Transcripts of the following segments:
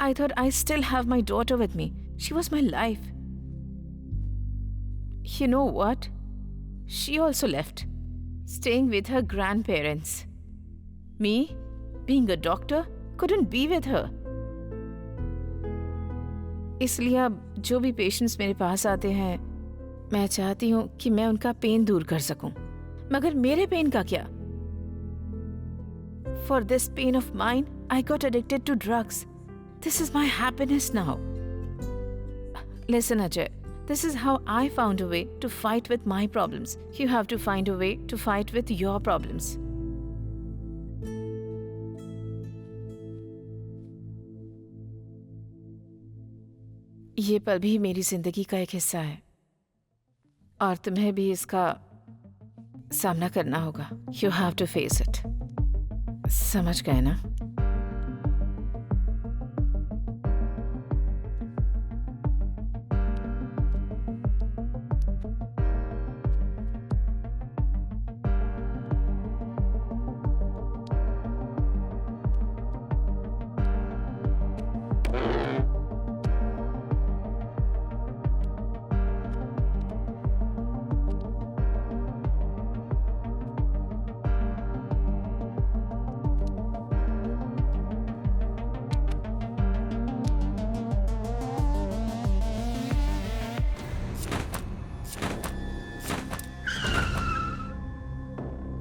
I thought I still have my daughter with me. She was my life. You know what? She also left, staying with her grandparents. Me, being a doctor, couldn't be with her. इसलिए अब जो भी patients मेरे पास आते हैं, मैं चाहती हूँ कि मैं उनका पेन दूर कर सकूं। मगर मेरे पेन का क्या? For this pain of mine, I got addicted to drugs. This is my happiness now. Listen, Ajay, this is how I found a way to fight with my problems. You have to find a way to fight with your problems. ये पल भी मेरी जिंदगी का एक हिस्सा है और तुम्हें भी इसका सामना करना होगा। You have to face it. समझ गए ना?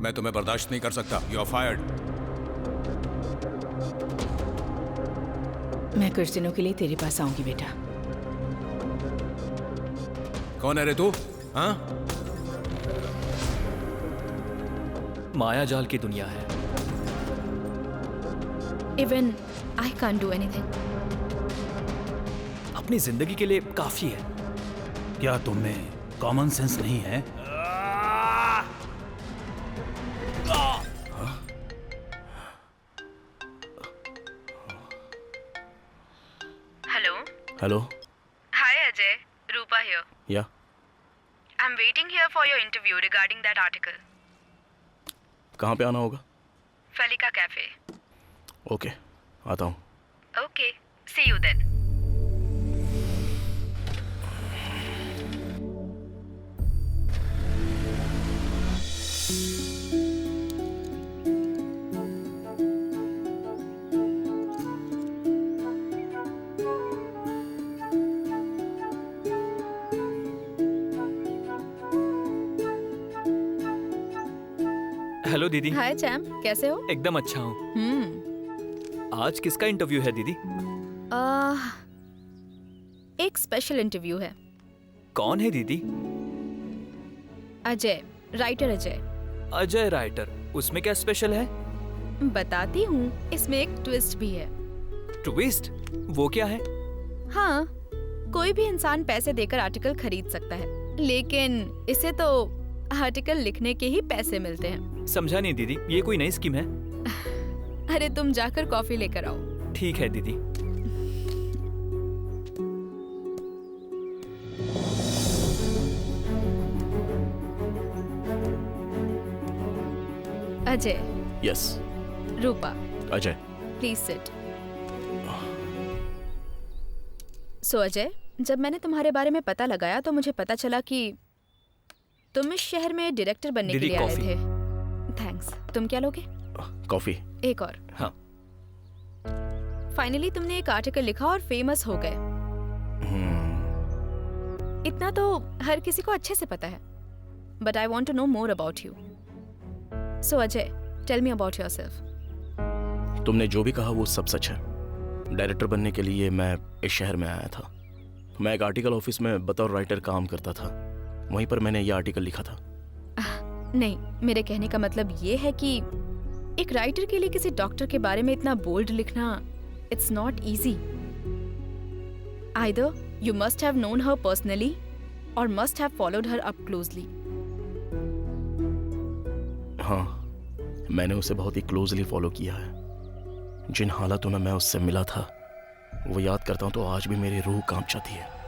मैं तुम्हें बर्दाश्त नहीं कर सकता। You are fired. मैं कुछ दिनों के लिए तेरे पास आऊंगी बेटा। कौन है रे तू? हाँ? माया जाल की दुनिया है। Even I can't do anything. अपनी जिंदगी के लिए काफी है। क्या तुमने कॉमन सेंस नहीं है? Hello. Hi Ajay, Rupa here. Yeah. I'm waiting here for your interview regarding that article. कहाँ पे आना होगा? Falika Cafe. ओके, आता हूँ। Okay, see you then. Hello दीदी। हाय चैम, कैसे हो? एकदम अच्छा हूँ। आज किसका इंटरव्यू है दीदी? एक स्पेशल इंटरव्यू है। कौन है दीदी? अजय, राइटर अजय। अजय राइटर, उसमें क्या स्पेशल है? बताती हूँ, इसमें एक ट्विस्ट भी है। ट्विस्ट? वो क्या है? हाँ, कोई भी इंसान पैसे देकर आर्टिकल खरीद सकता है, लेकिन इसे तो आर्टिकल लिखने के ही पैसे मिलते हैं। समझा नहीं दीदी, ये कोई नई स्कीम है? अरे तुम जाकर कॉफी लेकर आओ। ठीक है दीदी। Ajay. Yes. Rupa. Ajay. Please sit. So Ajay, जब मैंने तुम्हारे बारे में पता लगाया तो मुझे पता चला कि तुम इस शहर में डायरेक्टर बनने के लिए आए थे। थैंक्स। तुम क्या लोगे? कॉफी। एक और। हाँ। फाइनली तुमने एक आर्टिकल लिखा और फेमस हो गए। इतना तो हर किसी को अच्छे से पता है, but I want to know more about you. So Ajay, tell me about yourself. तुमने जो भी कहा वो सब सच है। डायरेक्टर बनने के लिए मैं इस शहर में आया था। मैं एक आर्टिकल ऑफिस में बतौर राइटर काम करता था, वहीं पर मैंने यह आर्टिकल लिखा था। नहीं, मेरे कहने का मतलब ये है कि एक राइटर के लिए किसी डॉक्टर के बारे में इतना बोल्ड लिखना, it's not easy. Either you must have known her personally और must have followed her up closely. हाँ, मैंने उसे बहुत ही क्लोजली फॉलो किया है। जिन हालातों में मैं उससे मिला था वो याद करता हूं तो आज भी मेरी रूह कांप जाती है।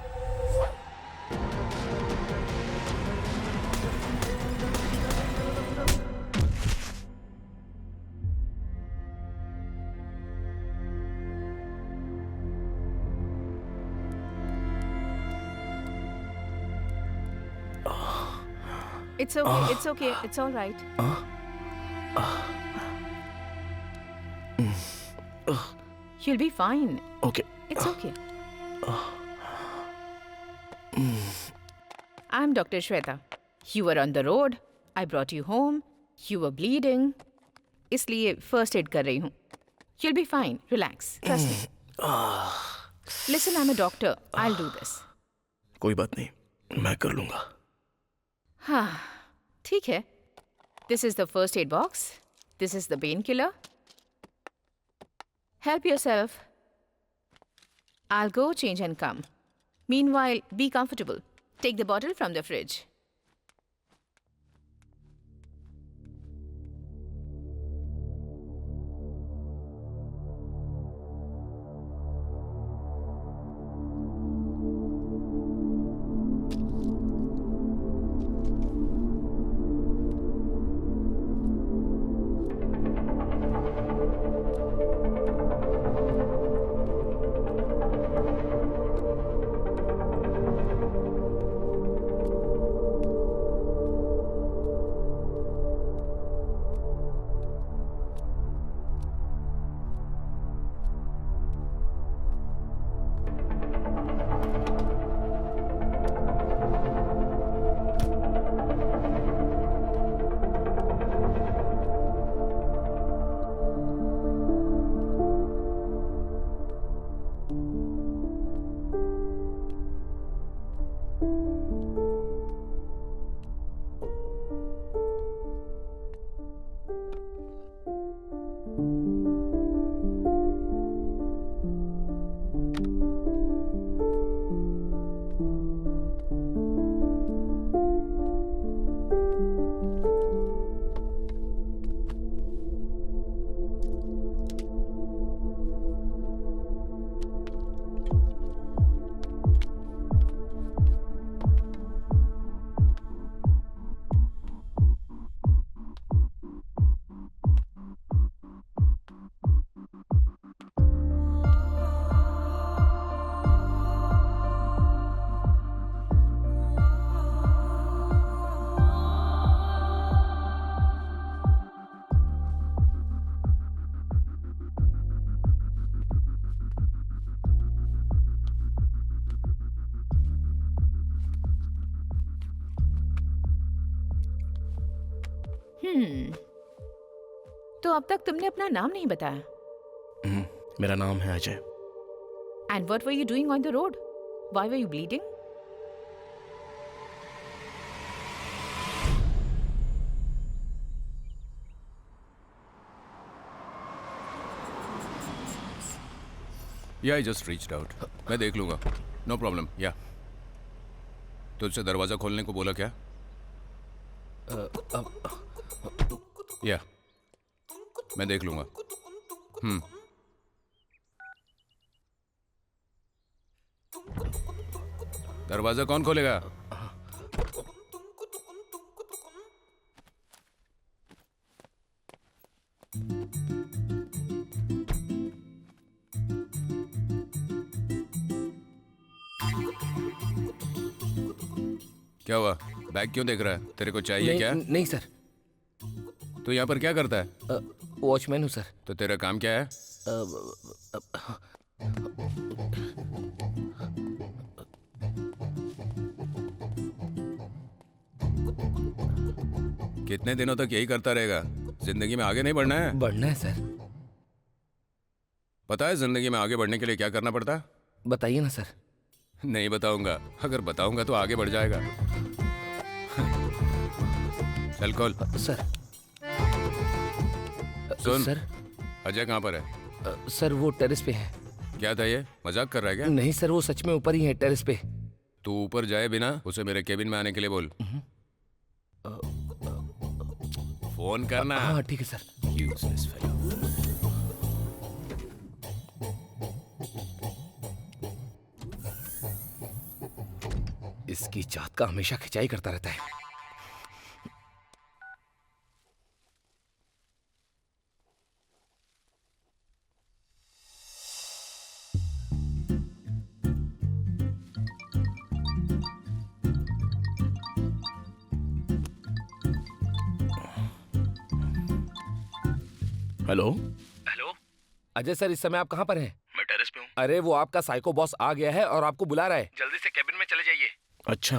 It's okay. It's okay. It's all right. You'll be fine. Okay It's okay. I'm Dr. Shweta. You were on the road. I brought you home. You were bleeding. इसलिए first aid कर रही हूँ. You'll be fine. Relax. Trust me. Listen, I'm a doctor. I'll do this. कोई बात नहीं, मैं कर लूंगा. हाँ, ठीक है. This is the first aid box. This is the painkiller. Help yourself. I'll go change and come. Meanwhile, be comfortable. Take the bottle from the fridge. तो अब तक तुमने अपना नाम नहीं बताया. मेरा नाम है Ajay. And what were you doing on the road? Why were you bleeding? Yeah, I just reached out. मैं देख लूंगा. No problem. Yeah. तुझसे दरवाजा खोलने को बोला क्या? या मैं देख लूंगा. दरवाजा कौन खोलेगा? क्या हुआ? बैग क्यों देख रहा है? तेरे को चाहिए क्या? नहीं सर. तू यहाँ पर क्या करता है? वॉचमैन हूँ सर. तो तेरा काम क्या है? कितने दिनों तक यही करता रहेगा? जिंदगी में आगे नहीं बढ़ना है? बढ़ना है सर. पता है जिंदगी में आगे बढ़ने के लिए क्या करना पड़ता है? बताइए ना सर. नहीं बताऊंगा. अगर बताऊंगा तो आगे बढ़ जाएगा. चल खोल. सर. सुन सर. अजय कहाँ पर है? सर वो टेरेस पे है. क्या था ये? मजाक कर रहा है क्या? नहीं सर, वो सच में ऊपर ही है, टेरेस पे. तू ऊपर जाए बिना उसे मेरे केबिन में आने के लिए बोल. फोन करना. हाँ ठीक है सर. Useless fellow. इसकी जात का हमेशा खिंचाई करता रहता है. हेलो। हेलो अजय सर, इस समय आप कहाँ पर हैं? मैं टेरेस पे हूँ। अरे वो आपका साइको बॉस आ गया है और आपको बुला रहा है, जल्दी से कैबिन में चले जाइए। अच्छा,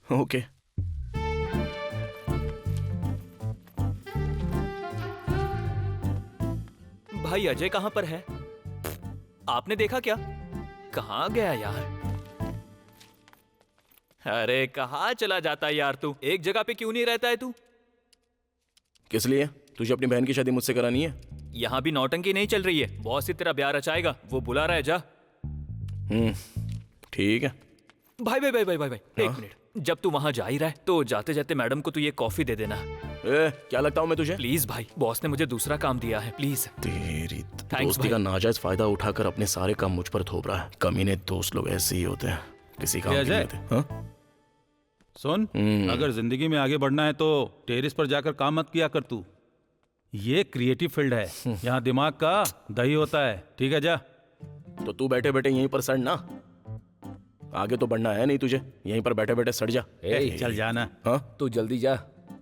ओके। भाई अजय कहाँ पर है? आपने देखा क्या? कहाँ गया यार? अरे कहाँ चला जाता है यार तू? एक जगह पे क्यों नहीं रहता है तू? किस लिए? तुझे अपनी बहन की शादी मुझसे करानी है? यहाँ भी नौटंकी नहीं चल रही है। बॉस ही तेरा ब्याह रचाएगा, वो बुला रहा है, जा। ठीक है। भाई भाई भाई भाई भाई, एक मिनट। जब तू वहां जा ही रहा है तो जाते जाते मैडम को तू ये कॉफी दे देना। क्या लगता हूँ मैं तुझे? प्लीज भाई, बॉस ने मुझे दूसरा काम दिया है, प्लीज। तेरी Thanks दोस्ती का भाई। नाजायज फायदा उठाकर अपने सारे काम मुझ पर थोप रहा है। कमीने दोस्त लोग ऐसे ही होते हैं, किसी काम के नहीं अजय? होते। हाँ? सुन, अगर जिंदगी में आगे बढ़ना है तो टेरिस पर जाकर काम मत किया कर तू। ये क्रिएटिव फील्ड है, यहाँ दिमाग का दही होता है। ठीक है, जा। तो तू बैठे बैठे यहीं पर सड़ ना, आगे तो बढ़ना है नहीं तुझे, यहीं पर बैठे बैठे सड़ जा। चल जाना। हाँ? तू जल्दी जा,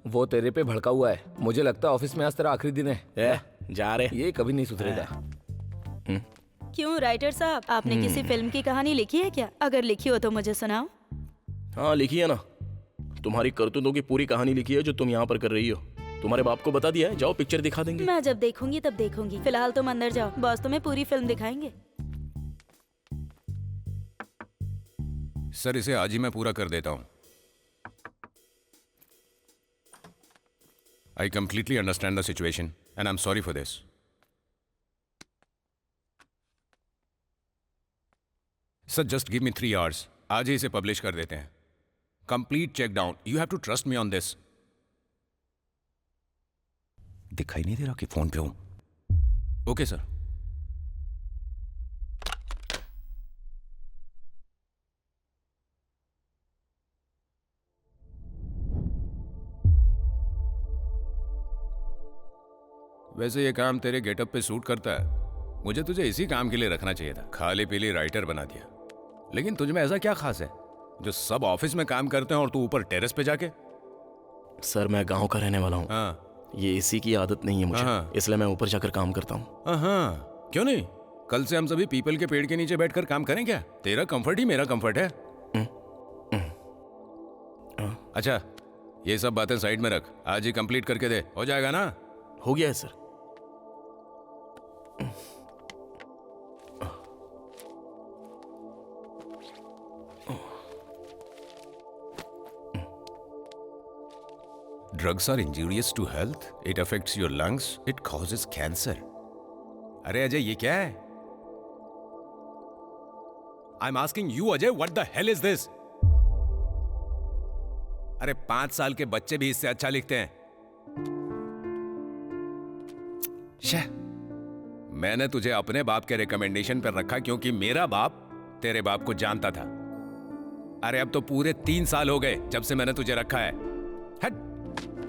वो तेरे पे भड़का हुआ है। मुझे लगता है ऑफिस में आज तेरा आखिरी दिन है। जा रे। ये कभी नहीं सुधरेगा। क्यों राइटर साहब, आपने किसी फिल्म की कहानी लिखी है क्या? अगर लिखी हो तो मुझे सुनाओ। हाँ लिखी है ना, तुम्हारी करतूतों की पूरी कहानी लिखी है जो तुम यहाँ पर कर रही हो। तुम्हारे बाप को बता दिया है, जाओ पिक्चर दिखा देंगे। मैं जब देखूंगी तब देखूंगी, फिलहाल तुम अंदर जाओ, बॉस तुम्हें पूरी फिल्म दिखाएंगे। सर इसे आज ही मैं पूरा कर देता हूं। I completely understand the situation and I am sorry for this. Sir just give me 3 hours, आज ही इसे पब्लिश कर देते हैं। Complete check down, you have to trust me on this. दिखाई नहीं दे रहा कि फोन पे हूं। Okay sir. वैसे ये काम तेरे गेटअप पे सूट करता है। मुझे तुझे इसी काम के लिए रखना चाहिए था। खाली पीली राइटर बना दिया। लेकिन तुझ में ऐसा क्या खास है जो सब ऑफिस में काम करते हैं और तू ऊपर टेरेस पे जाके? सर मैं गांव का रहने वाला हूँ। हाँ। ये एसी की आदत नहीं है मुझे, हाँ। इसलिए मैं ऊपर जाकर काम करता हूँ। हाँ, क्यों नहीं? कल से हम सभी पीपल के पेड़ के नीचे बैठकर काम करें क्या? तेरा कंफर्ट ही मेरा कंफर्ट है। अच्छा, ये सब बातें साइड में रख, आज ही कंप्लीट करके दे, हो जाएगा ना? हो गया है sir. Drugs are injurious to health. It affects your lungs. It causes cancer. अरे अजय ये क्या है? I'm asking you Ajay, what the hell is this? अरे 5 साल के बच्चे भी इससे अच्छा लिखते हैं। शे, मैंने तुझे अपने बाप के रिकमेंडेशन पर रखा क्योंकि मेरा बाप तेरे बाप को जानता था। अरे अब तो पूरे 3 साल हो गए जब से मैंने तुझे रखा है। हट,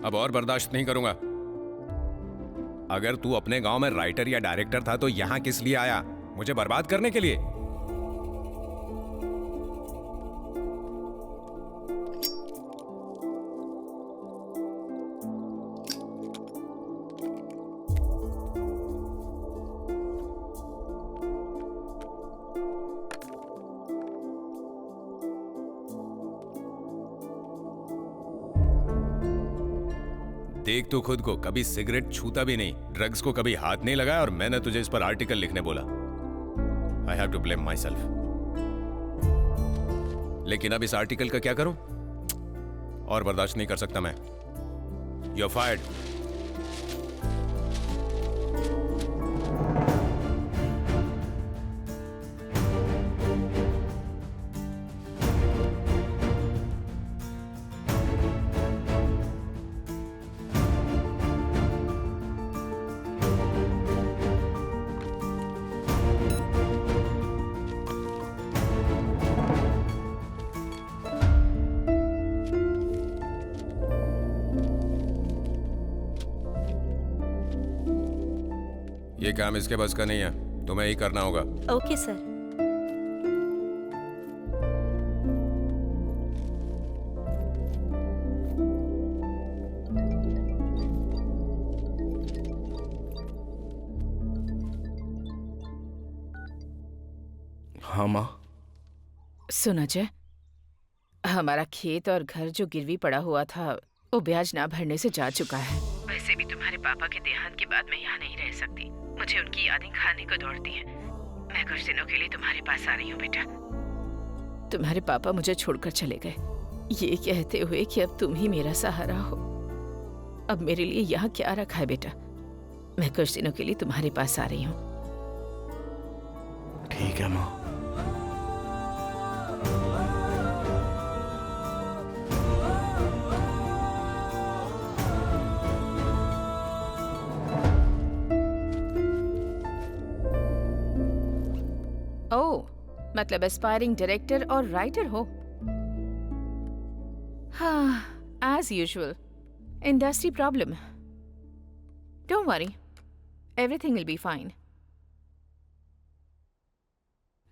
अब और बर्दाश्त नहीं करूंगा। अगर तू अपने गांव में राइटर या डायरेक्टर था तो यहां किस लिए आया? मुझे बर्बाद करने के लिए? देख तू खुद को, कभी सिगरेट छूता भी नहीं, ड्रग्स को कभी हाथ नहीं लगाया और मैंने तुझे इस पर आर्टिकल लिखने बोला। I have to blame myself. लेकिन अब इस आर्टिकल का क्या करूं? और बर्दाश्त नहीं कर सकता मैं। You are fired. ये काम इसके बस का नहीं है, तुम्हें ही करना होगा। Okay sir. हाँ माँ। सुन अजय, हमारा खेत और घर जो गिरवी पड़ा हुआ था वो ब्याज ना भरने से जा चुका है। वैसे भी तुम्हारे पापा के देहांत के बाद मैं यहाँ नहीं रह सकती। मुझे उनकी यादें खाने को दौड़ती हैं। मैं कुछ दिनों के लिए तुम्हारे पास आ रही हूँ बेटा। तुम्हारे पापा मुझे छोड़कर चले गए, ये कहते हुए कि अब तुम ही मेरा सहारा हो। अब मेरे लिए यहाँ क्या रखा है बेटा? मैं कुछ दिनों के लिए तुम्हारे पास आ रही हूँ। ठीक है माँ। ओह, मतलब एस्पायरिंग डायरेक्टर और राइटर हो। हाँ, as usual, industry problem. Don't worry, everything will be fine.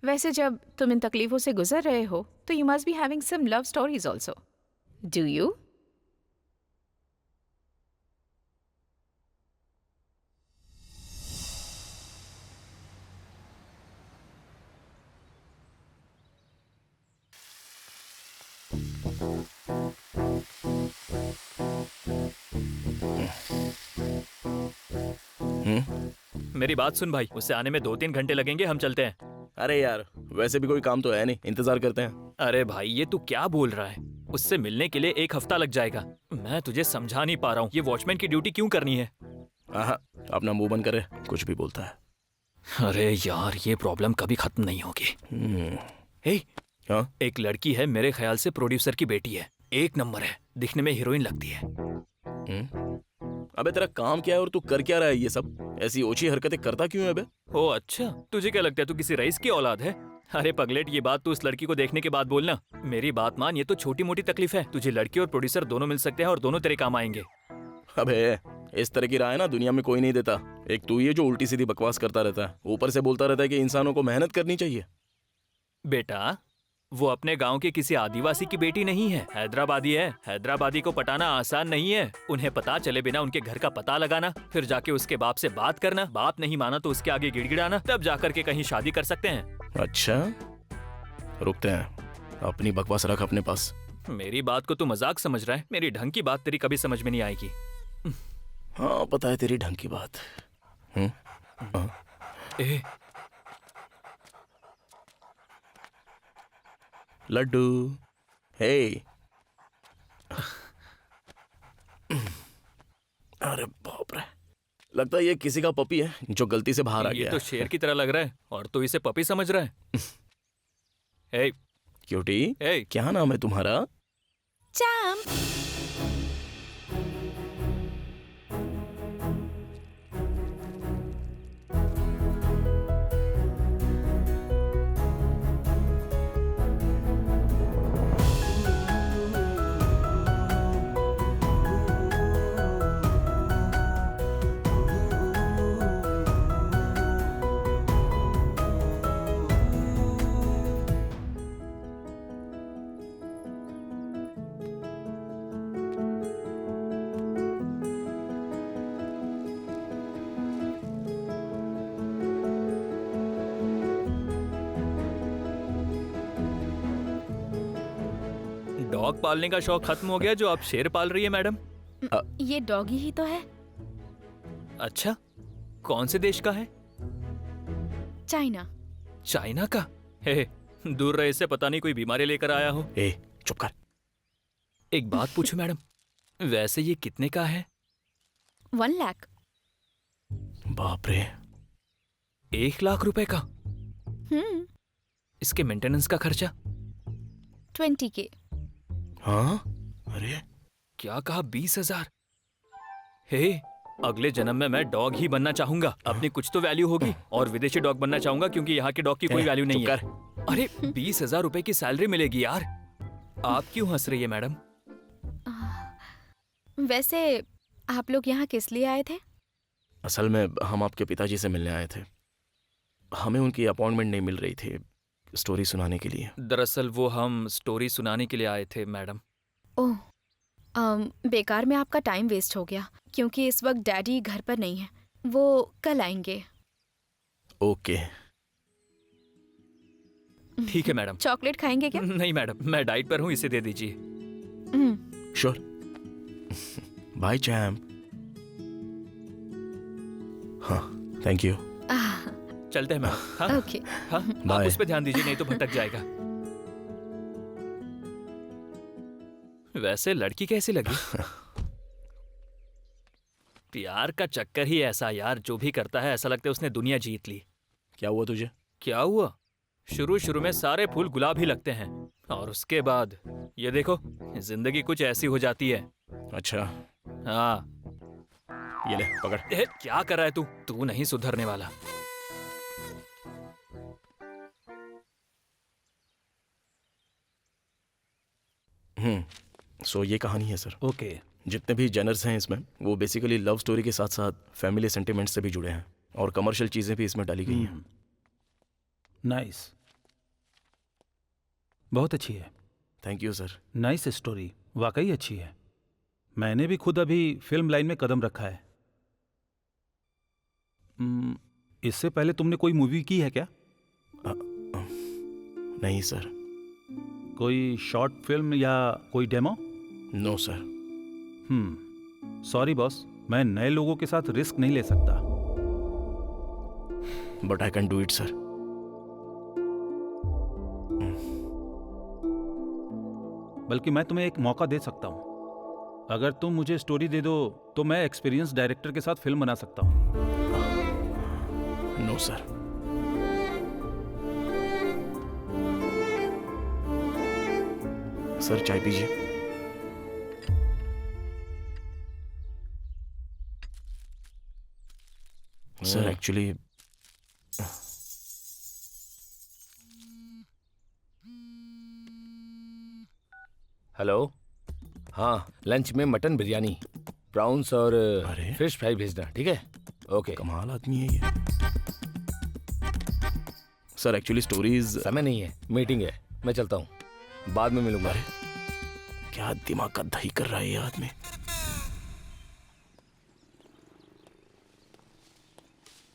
वैसे जब तुम इन तकलीफों से गुजर रहे हो तो you must be having some love stories also, do you? मेरी बात सुन भाई, उससे आने में 2-3 घंटे लगेंगे, हम चलते हैं। अरे यार, वैसे भी कोई काम तो है नहीं, इंतजार करते हैं। अरे भाई, ये तू क्या बोल रहा है? उससे मिलने के लिए 1 हफ्ता लग जाएगा। मैं तुझे समझा नहीं पा रहा हूँ, ये वॉचमैन की ड्यूटी क्यों करनी है? हाँ, अपना मुंह बंद करे, कुछ भी बोलता है। अरे यार, ये प्रॉब्लम कभी खत्म नहीं होगी। हे, हाँ? एक लड़की है, मेरे ख्याल से प्रोड्यूसर की बेटी है, 1 नंबर है, दिखने में हीरोइन लगती है। अबे तेरा काम क्या है और तू कर क्या रहा है ये सब? ऐसी ओछी हरकतें करता क्यों है अबे? ओ अच्छा, तुझे क्या लगता है तू किसी रईस की औलाद है? अरे पगलेट, ये बात तू उस लड़की को देखने के बाद बोलना। मेरी बात मान, ये तो छोटी मोटी तकलीफ है। तुझे लड़की और प्रोड्यूसर दोनों मिल सकते हैं और दोनों तेरे काम आएंगे। अबे इस तरह की राय ना दुनिया में कोई नहीं देता। एक तू ही है जो उल्टी सीधी बकवास करता रहता है, ऊपर से बोलता रहता है कि इंसानों को मेहनत करनी चाहिए। बेटा, वो अपने गांव के किसी आदिवासी की बेटी नहीं है, हैदराबादी है। हैदराबादी को पटाना आसान नहीं है। उन्हें पता चले बिना उनके घर का पता लगाना, फिर जाके उसके बाप से बात करना, बाप नहीं माना तो उसके आगे गिड़गिड़ाना, तब जाकर के कहीं शादी कर सकते हैं। अच्छा, रुकते हैं, अपनी बकवास रख अपने पास। मेरी बात को तू मजाक समझ रहा है? मेरी ढंग की बात तेरी कभी समझ में नहीं आएगी। हाँ, पता है तेरी ढंग की बात। ए, लड्डू, हे। अरे बाप रे, लगता है ये किसी का पपी है जो गलती से बाहर आ ये गया। तो शेर की तरह लग रहा है और तू इसे पपी समझ रहा है। ए, क्यूटी, ए, क्या नाम है तुम्हारा? चैम। डॉग पालने का शौक खत्म हो गया जो आप शेर पाल रही है मैडम? ये डॉगी ही तो है। अच्छा, कौन से देश का है? चाइना। चाइना का? हे, दूर रहे से पता नहीं कोई बीमारी लेकर आया हो। ए, चुप कर। एक बात पूछूं मैडम, वैसे ये कितने का है? 1 लाख। बाप रे, 1 लाख रुपए का? इसके मेंटेनेंस का खर्चा? 20K। हाँ? अरे क्या कहा, 20,000? हे, अगले जन्म में मैं डॉग ही बनना चाहूंगा। अपनी कुछ तो वैल्यू होगी, और विदेशी डॉग बनना चाहूंगा क्योंकि यहाँ के डॉग की कोई वैल्यू नहीं है। अरे 20,000 रुपए की सैलरी मिलेगी यार। आप क्यों हंस रही है मैडम? वैसे आप लोग यहाँ किस लिए आए थे? असल में हम आपके पिताजी से मिलने आए थे। हमें उनकी अपॉइंटमेंट नहीं मिल रही थी स्टोरी सुनाने के लिए। दरअसल वो हम स्टोरी सुनाने के लिए आए थे मैडम। ओह, बेकार में आपका टाइम वेस्ट हो गया क्योंकि इस वक्त डैडी घर पर नहीं है, वो कल आएंगे। ओके, ठीक है मैडम। चॉकलेट खाएंगे क्या? नहीं मैडम, मैं डाइट पर हूँ, इसे दे दीजिए। श्योर। Bye champ. हाँ, थैंक यू। चलते हैं मैडम। हाँ ओके। हाँ, आप Bye. उस पे ध्यान दीजिए, नहीं तो भटक जाएगा। वैसे लड़की कैसी लगी? प्यार का चक्कर ही ऐसा यार, जो भी करता है ऐसा लगता है उसने दुनिया जीत ली। क्या हुआ तुझे? क्या हुआ? शुरू में सारे फूल गुलाब ही लगते हैं, और उसके बाद ये देखो, जिंदगी कुछ ऐसी हो जाती है। अच्छा, हाँ। ये ले पकड़। क्या कर रहा है तू? तू नहीं सुधरने वाला। सो ये कहानी है सर। ओके। जितने भी जेनर्स हैं इसमें, वो बेसिकली लव स्टोरी के साथ साथ फैमिली सेंटिमेंट्स से भी जुड़े हैं, और कमर्शियल चीज़ें भी इसमें डाली गई हैं। नाइस, बहुत अच्छी है। Thank you sir. Nice story, वाकई अच्छी है। मैंने भी खुद अभी फिल्म लाइन में कदम रखा है। इससे पहले तुमने कोई मूवी की है क्या? नहीं सर। कोई शॉर्ट फिल्म या कोई demo? No sir. Sorry boss, मैं नए लोगों के साथ रिस्क नहीं ले सकता। But I can do it sir. बल्कि मैं तुम्हें एक मौका दे सकता हूं। अगर तुम मुझे स्टोरी दे दो तो मैं एक्सपीरियंस डायरेक्टर के साथ फिल्म बना सकता हूं। No sir. सर चाय पीजिए। Sir actually hello. हाँ, लंच में मटन बिरयानी, प्राउंस और अरे। फिश फ्राई भेजना, ठीक है? ओके। कमाल आदमी है ये। Sir actually stories. समय नहीं है, मीटिंग है, मैं चलता हूँ, बाद में मिलूंगा। क्या दिमाग का दही कर रहा है ये आदमी।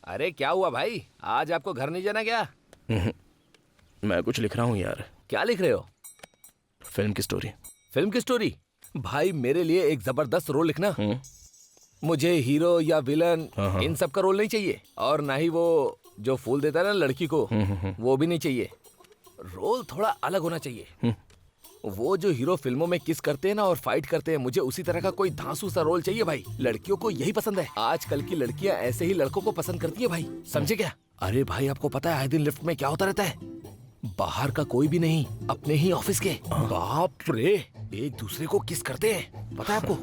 अरे क्या हुआ भाई, आज आपको घर नहीं जाना क्या? मैं कुछ लिख रहा हूँ यार। क्या लिख रहे हो? फिल्म की स्टोरी। फिल्म की स्टोरी? भाई मेरे लिए एक जबरदस्त रोल लिखना। मुझे हीरो या विलन इन सब का रोल नहीं चाहिए, और ना ही वो जो फूल देता है ना लड़की को, वो भी नहीं चाहिए। रोल थोड़ा अलग होना चाहिए। वो जो हीरो फिल्मों में किस करते हैं ना और फाइट करते हैं, मुझे उसी तरह का कोई धांसू सा रोल चाहिए भाई। लड़कियों को यही पसंद है। आजकल की लड़कियां ऐसे ही लड़कों को पसंद करती है भाई, समझे क्या? अरे भाई आपको पता है आए दिन लिफ्ट में क्या होता रहता है? बाहर का कोई भी नहीं, अपने ही ऑफिस के। बाप रे, एक दूसरे को किस करते हैं, पता है आपको?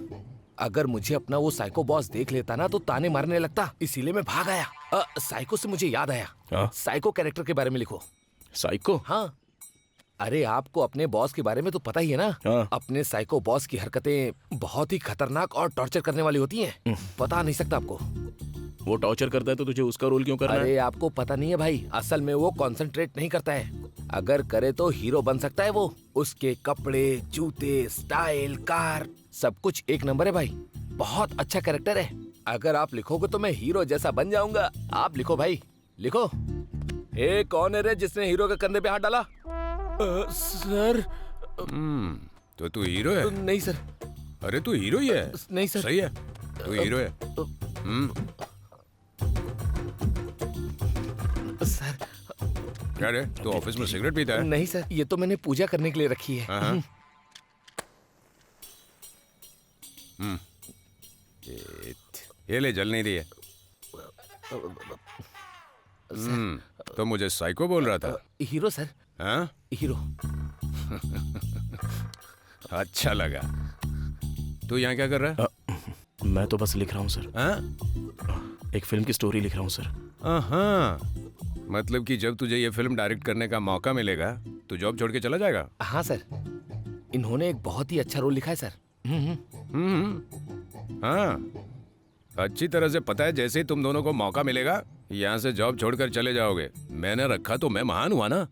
अगर मुझे अपना वो साइको बॉस देख लेता ना तो ताने मारने लगता, इसीलिए मैं भाग आया। साइको से मुझे याद आया, साइको कैरेक्टर के बारे में लिखो। साइको? हाँ। अरे आपको अपने बॉस के बारे में तो पता ही है ना। अपने साइको बॉस की हरकतें बहुत ही खतरनाक और टॉर्चर करने वाली होती हैं। पता नहीं सकता आपको। वो टॉर्चर करता है तो तुझे उसका रोल क्यों करना है? अरे आपको पता नहीं है भाई, असल में वो कंसंट्रेट नहीं करता है। अगर करे तो हीरो बन सकता है वो। उसके कपड़े, जूते, स्टाइल, कार, सब कुछ एक नंबर है भाई। बहुत अच्छा कैरेक्टर है। अगर आप लिखोगे तो मैं हीरो जैसा बन जाऊंगा। आप लिखो भाई, लिखो। ए कौन है रे जिसने हीरो के कंधे पे हाथ डाला? सर। तो तू हीरो है? नहीं सर। अरे तू हीरो ही है। नहीं सर। सही है, तू हीरो है। सर। क्या रे, तू ऑफिस में सिगरेट पीता है? नहीं सर, ये तो मैंने पूजा करने के लिए रखी है। ये ले, जल नहीं रही है। तो मुझे साइको बोल रहा था। Hero sir. हाँ? हीरो। अच्छा लगा। तू यहाँ क्या कर रहा है? मैं तो बस लिख रहा हूँ सर। हाँ? एक फिल्म की स्टोरी लिख रहा हूँ सर। हाँ, मतलब कि जब तुझे ये फिल्म डायरेक्ट करने का मौका मिलेगा तो जॉब छोड़ के चला जाएगा? हाँ सर, इन्होंने एक बहुत ही अच्छा रोल लिखा है सर। हाँ, अच्छी तरह से पता है जैसे ही तुम दोनों को मौका मिलेगा यहाँ से जॉब छोड़कर चले जाओगे। मैंने रखा तो मैं महान हुआ ना,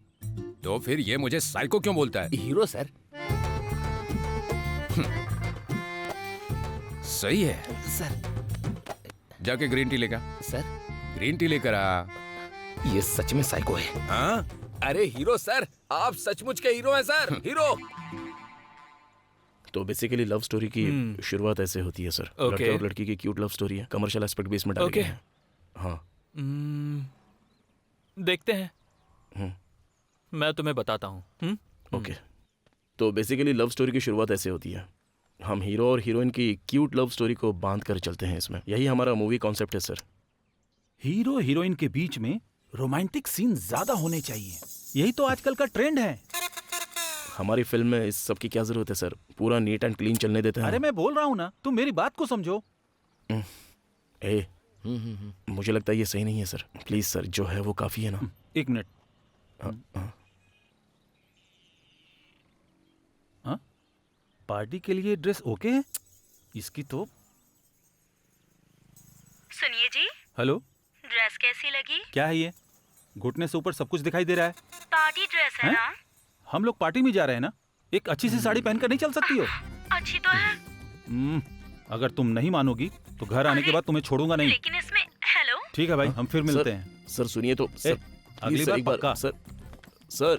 तो फिर ये मुझे साइको क्यों बोलता है? Hero sir. सही है सर। जाके ग्रीन टी लेकर। सर ग्रीन टी लेकर आ। ये सच में साइको है। हाँ? अरे हीरो सर, आप सचमुच के हीरो हैं सर, हीरो। तो बेसिकली लव स्टोरी की शुरुआत ऐसे होती है सर। लड़के और लड़की की क्यूट लव स्टोरी है, कमर्शियल एस्पेक्ट भी इसमें डाले गए हैं। हाँ देखते हैं, मैं तुम्हें बताता हूँ। ओके, तो बेसिकली लव स्टोरी की शुरुआत ऐसे होती है। हम हीरो और हीरोइन की क्यूट लव स्टोरी को बांध कर चलते हैं इसमें। यही हमारा मूवी कॉन्सेप्ट है सर। हीरो हीरोइन के बीच में रोमांटिक सीन ज्यादा होने चाहिए, यही तो आजकल का ट्रेंड है। हमारी फिल्म में इस सब की क्या जरूरत है सर? पूरा नीट एंड क्लीन चलने देते हैं। अरे मैं बोल रहा हूँ ना, तुम मेरी बात को समझो। मुझे लगता है ये सही नहीं है सर। प्लीज सर, जो है वो काफी है ना। एक मिनट। पार्टी के लिए ड्रेस ओके है इसकी तो। सुनिए जी। हेलो, ड्रेस कैसी लगी? क्या है ये? घुटने से ऊपर सब कुछ दिखाई दे रहा है। पार्टी ड्रेस है ना? हम लोग पार्टी में जा रहे हैं ना, एक अच्छी सी साड़ी पहनकर नहीं चल सकती हो? अच्छी तो है। अगर तुम नहीं मानोगी तो घर आने के बाद तुम्हें छोड़ूंगा नहीं। लेकिन इसमें हेलो। ठीक है भाई, हम फिर मिलते हैं। सर सुनिए तो सर, अगली बार पक्का। सर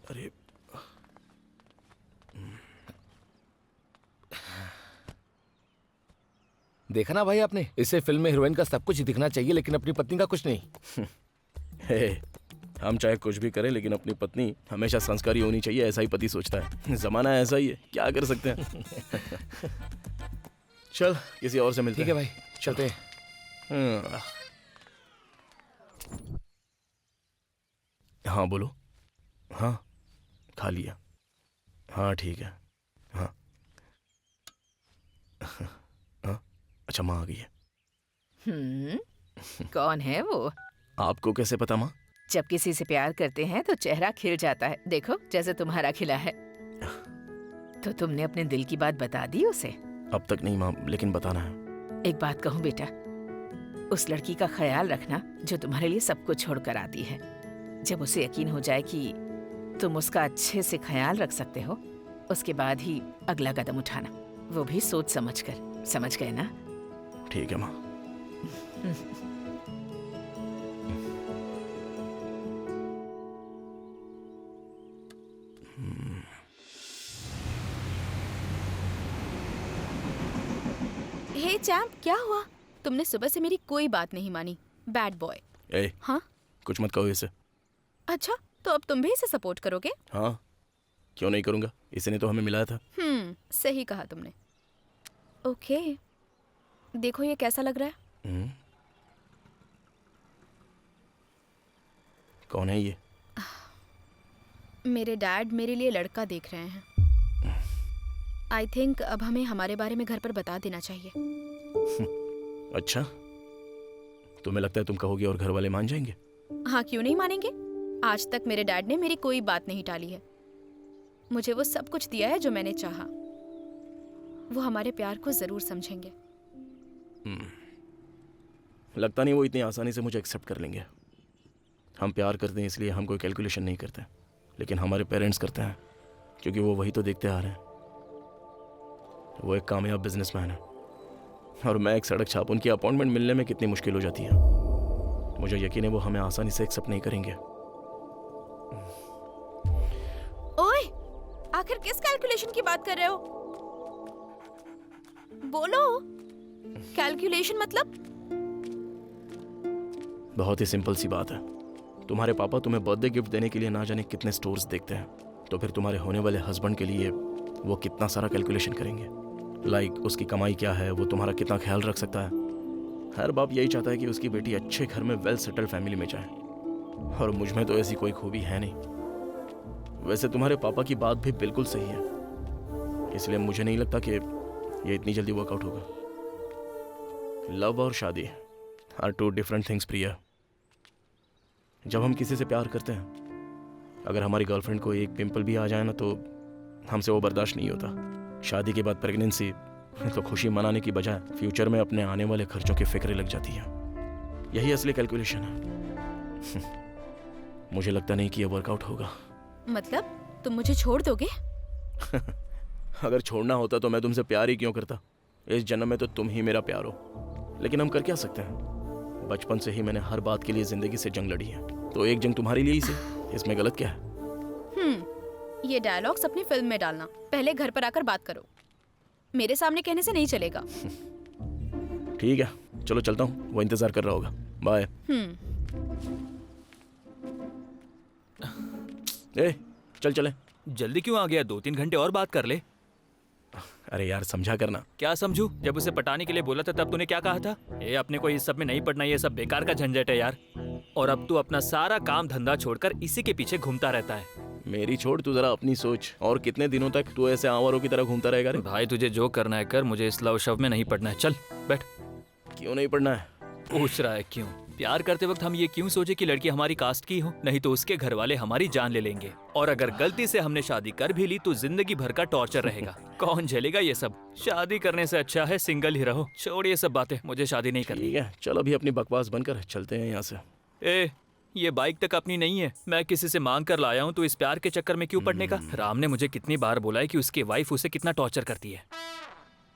अरे देखा ना भाई आपने, इसे फिल्म में हीरोइन का सब कुछ दिखना चाहिए लेकिन अपनी पत्नी का कुछ नहीं। हम चाहे कुछ भी करें लेकिन अपनी पत्नी हमेशा संस्कारी होनी चाहिए, ऐसा ही पति सोचता है। जमाना ऐसा ही है, क्या कर सकते हैं। चल किसी और से मिलते हैं। ठीक है भाई, चलते हैं। हाँ बोलो। हाँ खा लिया। हाँ ठीक है। हाँ हाँ अच्छा, माँ आ गई है। कौन है वो? आपको कैसे पता माँ? जब किसी से प्यार करते हैं तो चेहरा खिल जाता है। देखो जैसे तुम्हारा खिला है। तो तुमने अपने दिल की बात बता दी उसे? अब तक नहीं माँ, लेकिन बताना है। एक बात कहूँ बेटा, उस लड़की का ख्याल रखना जो तुम्हारे लिए सब कुछ छोड़कर आती है। जब उसे यकीन हो जाए कि तुम उसका अच्छे से ख्याल रख सकते हो, उसके बाद ही अगला कदम उठाना, वो भी सोच समझ कर। समझ गए ना? ठीक है माँ। हे चैम्प, क्या हुआ? तुमने सुबह से मेरी कोई बात नहीं मानी। Bad boy. हाँ कुछ मत कहो इसे। अच्छा, तो अब तुम भी इसे सपोर्ट करोगे? हाँ क्यों नहीं करूंगा, इसने तो हमें मिलाया था। सही कहा तुमने। ओके, देखो ये कैसा लग रहा है? कौन है ये? मेरे डैड मेरे लिए लड़का देख रहे हैं। आई थिंक अब हमें हमारे बारे में घर पर बता देना चाहिए। अच्छा, तुम्हें लगता है तुम कहोगे और घर वाले मान जाएंगे? हाँ, क्यों नहीं मानेंगे? आज तक मेरे डैड ने मेरी कोई बात नहीं टाली है। मुझे वो सब कुछ दिया है जो मैंने चाहा। वो हमारे प्यार को जरूर समझेंगे। लगता नहीं वो इतनी आसानी से मुझे एक्सेप्ट कर लेंगे। हम प्यार करते हैं इसलिए हम कोई कैलकुलेशन नहीं करते, लेकिन हमारे पेरेंट्स करते हैं क्योंकि वो वही तो देखते आ रहे हैं। वो एक कामयाब बिजनेसमैन है और मैं एक सड़क छाप। उनकी अपॉइंटमेंट मिलने में कितनी मुश्किल हो जाती है। मुझे यकीन है वो हमें आसानी से एक्सेप्ट नहीं करेंगे। ओए, आखिर किस कैलकुलेशन की बात कर रहे हो? बोलो। कैलकुलेशन मतलब? बहुत ही सिंपल सी बात है। तुम्हारे पापा तुम्हें बर्थडे गिफ्ट देने के लिए ना जाने कितने स्टोर्स देखते हैं, तो फिर तुम्हारे होने वाले हस्बैंड के लिए वो कितना सारा कैलकुलेशन करेंगे। लाइक उसकी कमाई क्या है, वो तुम्हारा कितना ख्याल रख सकता है। हर बाप यही चाहता है कि उसकी बेटी अच्छे घर में वेल सेटल्ड फैमिली में जाए, और मुझ में तो ऐसी कोई खूबी है नहीं। वैसे तुम्हारे पापा की बात भी बिल्कुल सही है, इसलिए मुझे नहीं लगता कि ये इतनी जल्दी वर्कआउट होगा। लव और शादी आर टू डिफरेंट थिंग्स प्रिया। जब हम किसी से प्यार करते हैं, अगर हमारी गर्लफ्रेंड को एक पिंपल भी आ जाए ना तो हमसे वो बर्दाश्त नहीं होता। शादी के बाद प्रेगनेंसी तो खुशी मनाने की बजाय फ्यूचर में अपने आने वाले खर्चों की फिक्र लग जाती है। यही असली कैलकुलेशन है। मुझे लगता नहीं कि यह वर्कआउट होगा। मतलब तुम मुझे छोड़ दोगे? अगर छोड़ना होता तो मैं तुमसे प्यार ही क्यों करता। इस जन्म में तो तुम ही मेरा प्यार हो, लेकिन हम कर क्या सकते हैं। बचपन से ही मैंने हर बात के लिए जिंदगी से जंग लड़ी है, तो एक जंग तुम्हारे लिए ही सही, इसमें गलत क्या है? ये डायलॉग्स अपनी फिल्म में डालना, पहले घर पर आकर बात करो, मेरे सामने कहने से नहीं चलेगा। ठीक है, चलो चलता हूँ, वो इंतजार कर रहा होगा। बाय। ए, चल चले। जल्दी क्यों आ गया? 2-3 घंटे और बात कर ले। अरे यार समझा करना। क्या समझू? जब उसे पटाने के लिए बोला था तब तूने क्या कहा था? ये अपने को इस सब में नहीं पड़ना, ये सब बेकार का झंझट है यार। और अब तू अपना सारा काम धंधा छोड़कर इसी के पीछे घूमता रहता है। मेरी छोड़, तू जरा अपनी सोच। और कितने दिनों तक तू ऐसे आवारों की तरह घूमता रहेगा रे? भाई तुझे जो करना है कर, मुझे इस लव शव में नहीं पड़ना है। चल बैठ। क्यों नहीं पढ़ना है? पूछ रहा है क्यों? प्यार करते वक्त हम ये क्यों सोचे कि लड़की हमारी कास्ट की हो, नहीं तो उसके घर वाले हमारी जान ले लेंगे। और अगर गलती से हमने शादी कर भी ली तो जिंदगी भर का टॉर्चर रहेगा। कौन झेलेगा ये सब? शादी करने से अच्छा है सिंगल ही रहो। छोड़ ये सब बातें, मुझे शादी नहीं करनी। ठीक है, चल अभी अपनी बकवास बंद कर, चलते हैं यहाँ से। ए, ये बाइक तक अपनी नहीं है, मैं किसी से मांग कर लाया हूँ, तो इस प्यार के चक्कर में क्यों पड़ने का? राम ने मुझे कितनी बार बोला है कि उसकी वाइफ उसे कितना टॉर्चर करती है।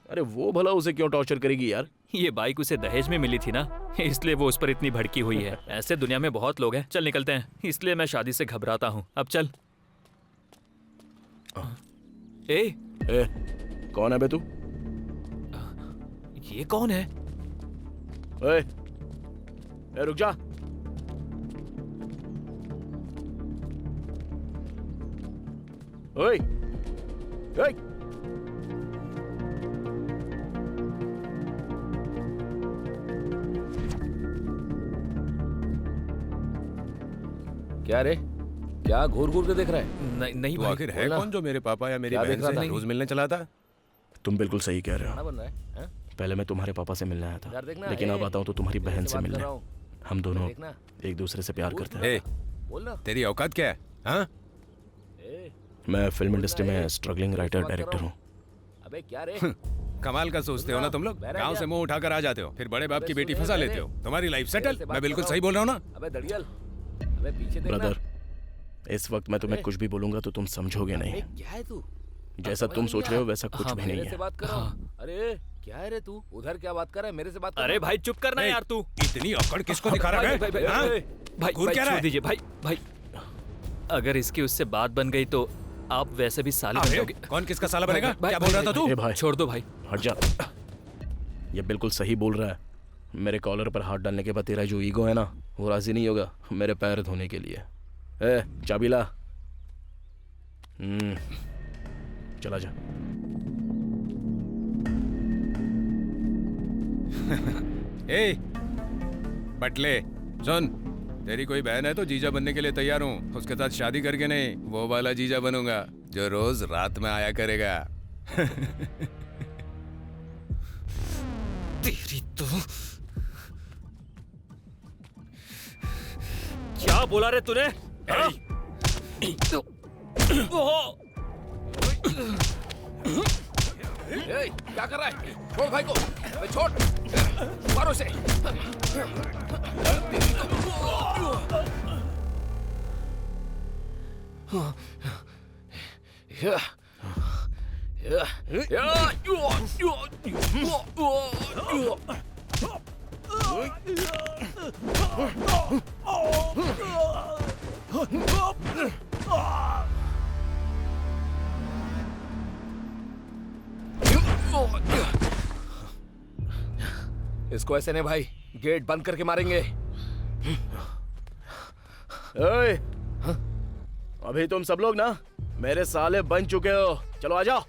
अरे वो भला उसे क्यों टॉर्चर करेगी यार? ये बाइक उसे दहेज में मिली थी ना, इसलिए वो उस पर इतनी भड़की हुई है। ऐसे दुनिया में बहुत लोग हैं। चल निकलते हैं, इसलिए मैं शादी से घबराता हूँ। अब चल। ए, कौन है बे तू? ये कौन है? रुक जा। ओए, ओए। क्या रे, क्या घूर घूर के देख रहा है? नहीं तू भाई। आखिर है कौन जो मेरे पापा या मेरी क्या बहन देख रहा से था? रोज मिलने चला था? तुम बिल्कुल सही कह रहे खाना हो। बन रहा है? हाँ? पहले मैं तुम्हारे पापा से मिलने आया था, इधर देखना, लेकिन अब आता हूँ तो तुम्हारी तेरे बहन से से बात कर मिलने। रहा हूँ। हम दोनों देखना। एक दूसरे से प्यार करते हैं। ए, बोल ना। तेरी औकात क्या है? हाँ? मैं फिल्म इंडस्ट्री में स्ट्रगलिंग राइटर डायरेक्टर हूँ। अबे क्या रे? कमाल का सोचते हो ना तुम लोग। गांव से मुंह उठाकर आ जाते हो, फिर बड़े बाप की बेटी फंसा लेते हो। तुम्हारी लाइफ सेटल। मैं बिल्कुल सही बोल रहा हूँ ना? अबे दड़ियल, अबे पीछे देखना। ब्रदर, इस वक्त मैं तुम्हें कुछ भी बोलूंगा तो तुम समझोगे नहीं। क्या है तू? जैसा तुम सोच रहे हो वैसा कुछ भी नहीं मेरे से है। बात कर रहा हूँ। अरे क्या है रे तू? उधर क्या बात कर रहा है? मेरे से बात कर। अरे भाई चुप करना यार तू। इतनी अकड़ किसको दिखा रहा है? हाँ? भाई घूर क्या रहा छोड़ है? दीजिए भाई। भाई अगर इसकी उससे बात बन गई तो आप वैसे भी साले बन अरे, जाओगे। कौन किसका साला बनेगा? भाई, क्या बोल रहा था तू? ए भाई, छोड़ दो भाई। हट जा। ये बिल्कुल सही बोल रहा है। मेरे कॉलर पर हाथ डालने के बाद तेरा जो ईगो है ना, वो राजी नहीं होगा मेरे पैर धोने के लिए। चाबी ला। चला जा। ए, बटले सुन, तेरी कोई बहन है तो जीजा बनने के लिए तैयार हूँ। उसके साथ शादी करके नहीं, वो वाला जीजा बनूंगा जो रोज रात में आया करेगा। तेरी तो क्या बोला रे तूने? क्या कर रहा है? छोड़ भाई को। अबे छोड़, मारो से। इसको ऐसे नहीं भाई, गेट बंद करके मारेंगे। ओए, अभी तुम सब लोग ना मेरे साले बन चुके हो। चलो आ जाओ।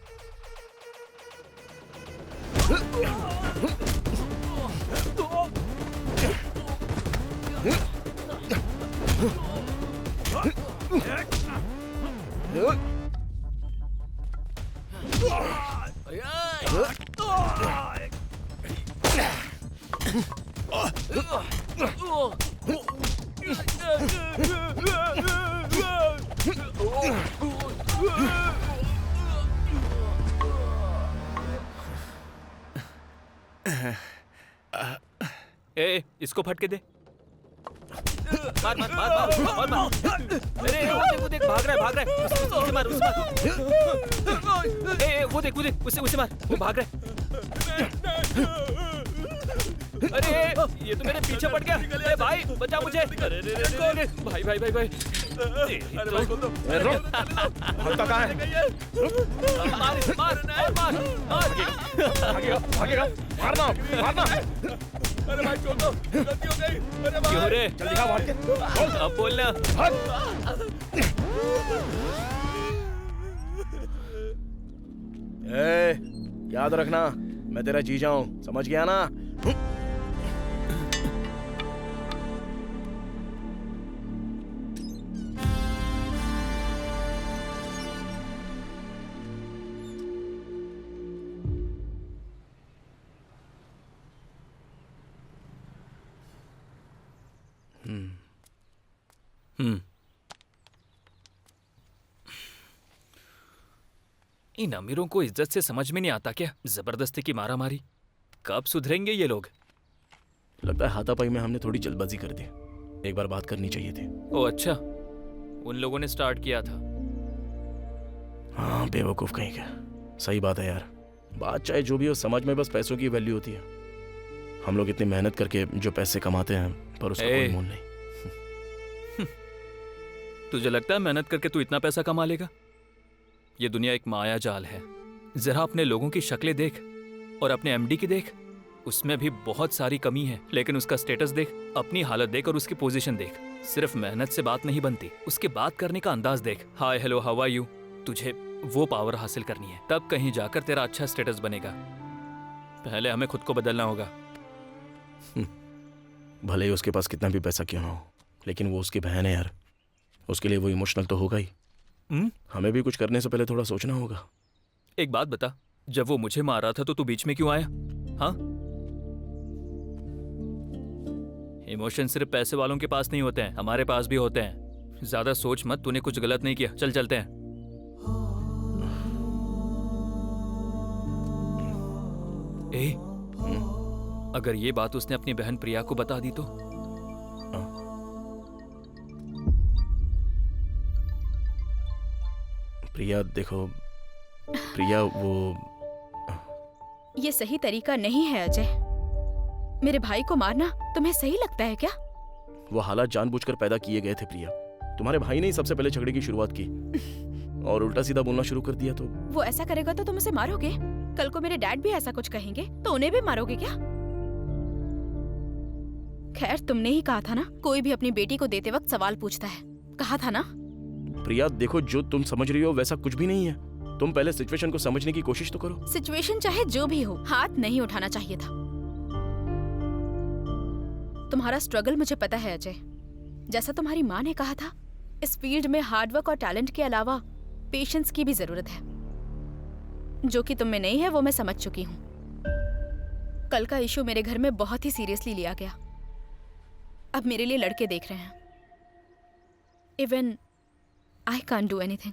ए, इसको फटके दे। मार मार मार मार मार मार। अरे वो देख भाग रहा है। उसे मार, उसे मार। ए, वो देख उसे मार, वो भाग रहा है। अरे ये तो मेरे पीछे पड़ गया। अरे भाई बचा मुझे। अरे भाई भाई भाई भाई। अरे भाई खोल दो। भागता कहाँ है? मार मार मार भागेगा भागेगा, मारना मारना। अरे भाई छोड़ दो, गलती हो गई। अरे भाई क्यों रे? जल्दी भाग के। अब बोलना। याद रखना मैं तेरा जीजा हूं, समझ गया ना? इन अमीरों को इज्जत से समझ में नहीं आता क्या? जबरदस्ती की मारामारी। कब सुधरेंगे ये लोग? लगता है हाथापाई में हमने थोड़ी जल्दबाजी कर दी। एक बार बात करनी चाहिए थी। ओ अच्छा, उन लोगों ने स्टार्ट किया था। हाँ बेवकूफ कहीं का। सही बात है यार, बात चाहे जो भी हो, समाज में बस पैसों की वैल्यू होती है। हम लोग इतनी मेहनत करके जो पैसे कमाते हैं पर उसका कोई मोल नहीं। तुझे लगता है मेहनत करके तू इतना पैसा कमा लेगा? ये दुनिया एक माया जाल है। जरा अपने लोगों की शक्लें देख और अपने एमडी की देख, उसमें भी बहुत सारी कमी है, लेकिन उसका स्टेटस देख, अपनी हालत देख और उसकी पोजीशन देख। सिर्फ मेहनत से बात नहीं बनती, उसके बात करने का अंदाज देख। Hi hello how are you. तुझे वो पावर हासिल करनी है, तब कहीं जाकर तेरा अच्छा स्टेटस बनेगा। पहले हमें खुद को बदलना होगा। भले ही उसके पास कितना भी पैसा क्यों ना हो, लेकिन वो उसकी बहन है यार, उसके लिए वो इमोशनल तो होगा ही। हमें भी कुछ करने से पहले थोड़ा सोचना होगा। एक बात बता, जब वो मुझे मार रहा था तो तू बीच में क्यों आया? हाँ, इमोशन सिर्फ पैसे वालों के पास नहीं होते हैं, हमारे पास भी होते हैं। ज्यादा सोच मत, तूने कुछ गलत नहीं किया। चल चलते हैं। अगर ये बात उसने अपनी बहन प्रिया को बता दी तो? प्रिया देखो, प्रिया वो ये सही तरीका नहीं है अजय। मेरे भाई को मारना तुम्हें सही लगता है क्या? वो हालात जानबूझकर पैदा किए गए थे प्रिया। तुम्हारे भाई ने ही सबसे पहले झगड़े की शुरुआत की और उल्टा सीधा बोलना शुरू कर दिया। तो वो ऐसा करेगा तो तुम उसे मारोगे? कल को मेरे डैड भी ऐसा कुछ कहेंगे तो उन्हें भी मारोगे क्या? खैर तुमने ही कहा था ना, कोई भी अपनी बेटी को देते वक्त सवाल पूछता है। कहा था ना? प्रिया देखो, जो तुम समझ रही हो वैसा कुछ भी नहीं है। तुम पहले सिचुएशन को समझने की कोशिश तो करो। सिचुएशन चाहे जो भी हो, हाथ नहीं उठाना चाहिए था। तुम्हारा स्ट्रगल मुझे पता है अजय। जैसा तुम्हारी माँ ने कहा था, इस फील्ड में हार्डवर्क और टैलेंट के अलावा पेशेंस की भी जरूरत है, जो कि तुम में नहीं है। वो मैं समझ चुकी हूँ। कल का इशू मेरे घर में बहुत ही सीरियसली लिया गया। अब मेरे लिए लड़के देख रहे हैं। Even I can't do anything.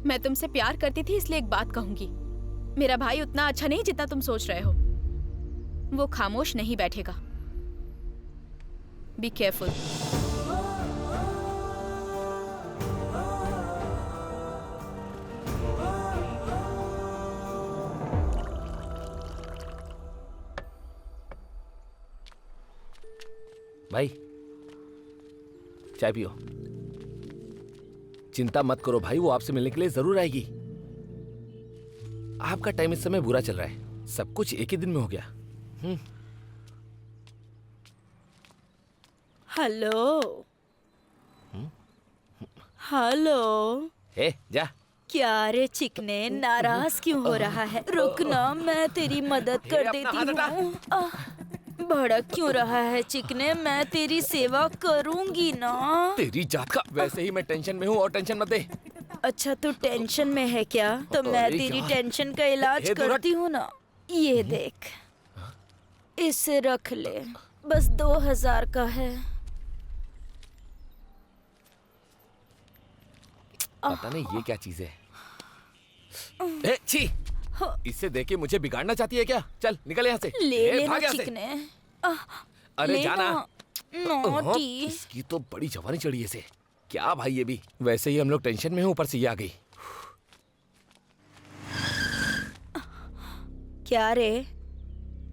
मैं तुमसे प्यार करती थी, इसलिए एक बात कहूंगी। मेरा भाई उतना अच्छा नहीं जितना तुम सोच रहे हो। वो खामोश नहीं बैठेगा। Be careful. भाई चाय पियो। चिंता मत करो भाई, वो आपसे मिलने के लिए जरूर आएगी। आपका टाइम इस समय बुरा चल रहा है, सब कुछ एक ही दिन में हो गया। Hello hello. जा। क्या रे चिकने, नाराज क्यों हो रहा है? रुकना, मैं तेरी मदद कर देती हूँ। भड़क क्यों रहा है चिकने? मैं तेरी सेवा करूंगी ना। तेरी जात का। वैसे ही मैं टेंशन में हूँ और टेंशन मत दे। अच्छा तू टेंशन में है क्या? तो मैं तेरी टेंशन का इलाज करती हूँ ना। ये देख, इसे रख ले, बस 2000 का है। पता नहीं ये क्या चीज है। ए, छी! इससे देख के मुझे बिगाड़ना चाहती है क्या? चल निकल यहाँ से। ले ए, लेना भाग यहाँ से। चिकने। अरे ले जाना। ना। नॉटी। इसकी तो बड़ी जवानी चढ़ी है इसे। क्या भाई ये भी, वैसे ही हम लोग टेंशन में हैं, ऊपर से ये आ गई। क्या रे?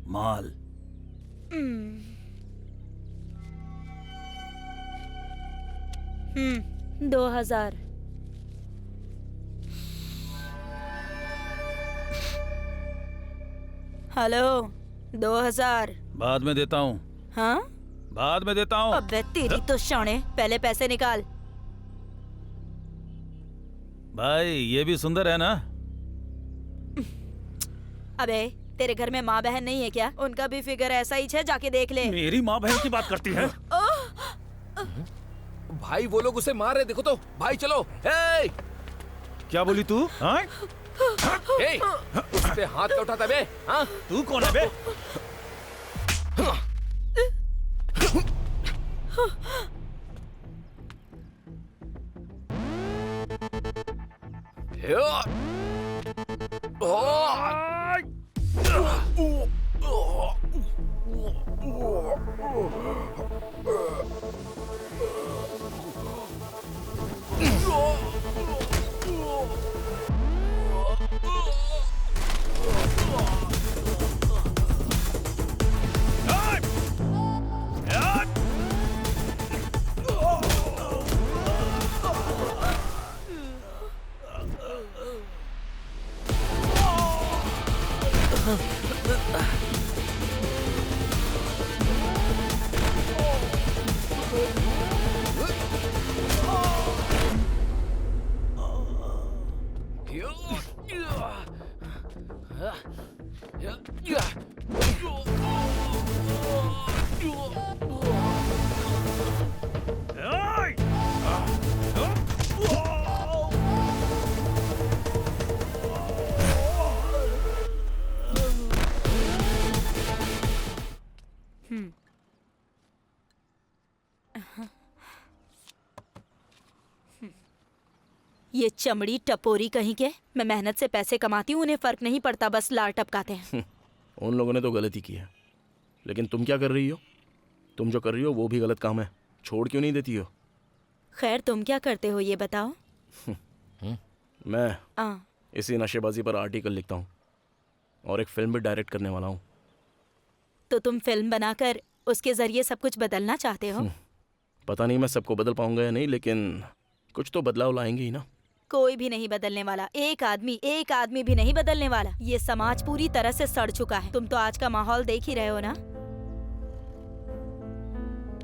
माल। 2000। हेलो 2000। बाद में देता हूँ, हाँ बाद में देता हूँ। अबे तेरी तो शाने, पहले पैसे निकाल। भाई ये भी सुंदर है ना? अबे तेरे घर में माँ बहन नहीं है क्या? उनका भी फिगर ऐसा ही है, जाके देख ले। मेरी माँ बहन की बात करती है? भाई वो लोग उसे मार रहे, देखो तो। भाई चलो। हे! क्या बोली तू? हाँ? हे! उस पे हाथ क्या उठाता बे? हाँ? तू कौन है बे? ये चमड़ी टपोरी कहीं के। मैं मेहनत से पैसे कमाती हूँ, उन्हें फर्क नहीं पड़ता, बस लार टपकाते हैं। उन लोगों ने तो गलती की है, लेकिन तुम क्या कर रही हो? तुम जो कर रही हो वो भी गलत काम है। छोड़ क्यों नहीं देती हो? खैर तुम क्या करते हो ये बताओ। मैं इसी नशेबाजी पर आर्टिकल लिखता हूँ और एक फिल्म भी डायरेक्ट करने वाला हूँ। तो तुम फिल्म बनाकर उसके जरिए सब कुछ बदलना चाहते हो? पता नहीं मैं सबको बदल पाऊंगा या नहीं, लेकिन कुछ तो बदलाव लाएंगे ही ना। कोई भी नहीं बदलने वाला, एक आदमी भी नहीं बदलने वाला। ये समाज पूरी तरह से सड़ चुका है। तुम तो आज का माहौल देख ही रहे हो ना।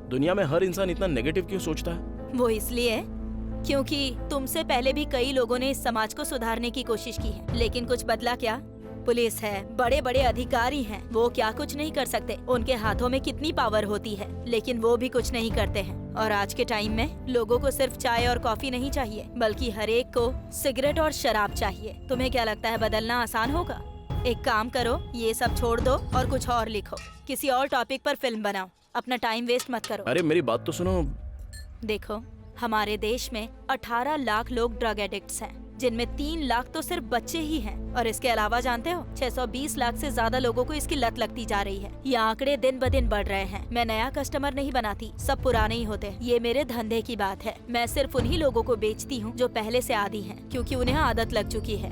दुनिया में हर इंसान इतना नेगेटिव क्यों सोचता है? वो इसलिए क्योंकि तुमसे पहले भी कई लोगों ने इस समाज को सुधारने की कोशिश की है, लेकिन कुछ बदला क्या? पुलिस है, बड़े बड़े अधिकारी हैं, वो क्या कुछ नहीं कर सकते? उनके हाथों में कितनी पावर होती है, लेकिन वो भी कुछ नहीं करते हैं। और आज के टाइम में लोगों को सिर्फ चाय और कॉफी नहीं चाहिए, बल्कि हर एक को सिगरेट और शराब चाहिए। तुम्हें क्या लगता है बदलना आसान होगा? एक काम करो, ये सब छोड़ दो और कुछ और लिखो। किसी और टॉपिक पर फिल्म बनाओ, अपना टाइम वेस्ट मत करो। अरे मेरी बात तो सुनो। देखो, हमारे देश में 18 लाख लोग ड्रग एडिक्ट्स हैं, जिनमें 3 लाख तो सिर्फ बच्चे ही हैं। और इसके अलावा जानते हो 620 लाख से ज्यादा लोगों को इसकी लत लगती जा रही है। ये आंकड़े दिन ब दिन बढ़ रहे हैं। मैं नया कस्टमर नहीं बनाती, सब पुराने ही होते हैं। ये मेरे धंधे की बात है। मैं सिर्फ उन्हीं लोगों को बेचती हूँ जो पहले से आदी हैं, क्योंकि उन्हें आदत लग चुकी है।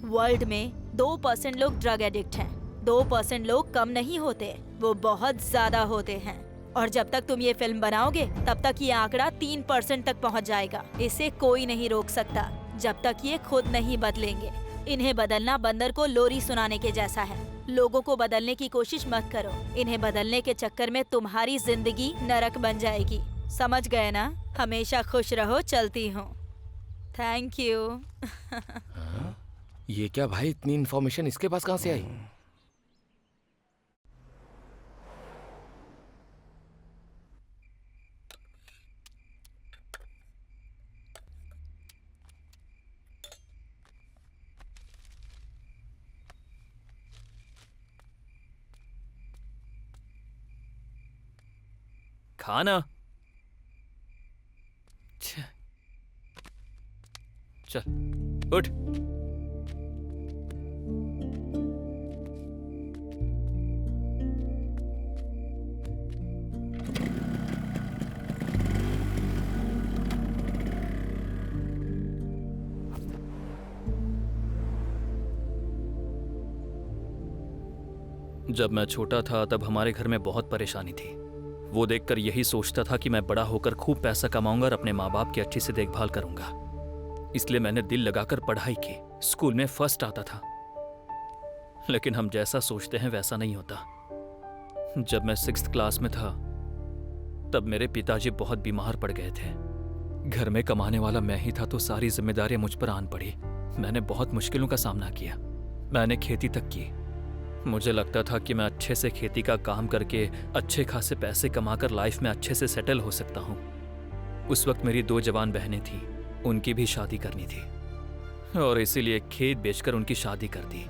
वर्ल्ड में 2% लोग ड्रग एडिक्ट हैं। 2% लोग कम नहीं होते, वो बहुत ज्यादा होते हैं। और जब तक तुम ये फिल्म बनाओगे तब तक ये आंकड़ा 3% तक पहुंच जाएगा। इसे कोई नहीं रोक सकता जब तक ये खुद नहीं बदलेंगे। इन्हें बदलना बंदर को लोरी सुनाने के जैसा है। लोगों को बदलने की कोशिश मत करो। इन्हें बदलने के चक्कर में तुम्हारी जिंदगी नरक बन जाएगी। समझ गए ना? हमेशा खुश रहो। चलती हूँ। Thank you. ये क्या भाई, इतनी इन्फॉर्मेशन इसके पास कहाँ से आई? खाना चल उठ। जब मैं छोटा था तब हमारे घर में बहुत परेशानी थी। वो देखकर यही सोचता था कि मैं बड़ा होकर खूब पैसा कमाऊंगा और अपने माँ बाप की अच्छी से देखभाल करूंगा। इसलिए मैंने दिल लगाकर पढ़ाई की, स्कूल में फर्स्ट आता था। लेकिन हम जैसा सोचते हैं वैसा नहीं होता। जब मैं 6th क्लास में था तब मेरे पिताजी बहुत बीमार पड़ गए थे। घर में कमाने वाला मैं ही था तो सारी जिम्मेदारियां मुझ पर आन पड़ी। मैंने बहुत मुश्किलों का सामना किया। मैंने खेती तक की। मुझे लगता था कि मैं अच्छे से खेती का काम करके अच्छे खासे पैसे कमाकर लाइफ में अच्छे से सेटल हो सकता हूँ। उस वक्त मेरी 2 जवान बहनें थीं, उनकी भी शादी करनी थी और इसीलिए खेत बेचकर उनकी शादी कर दी।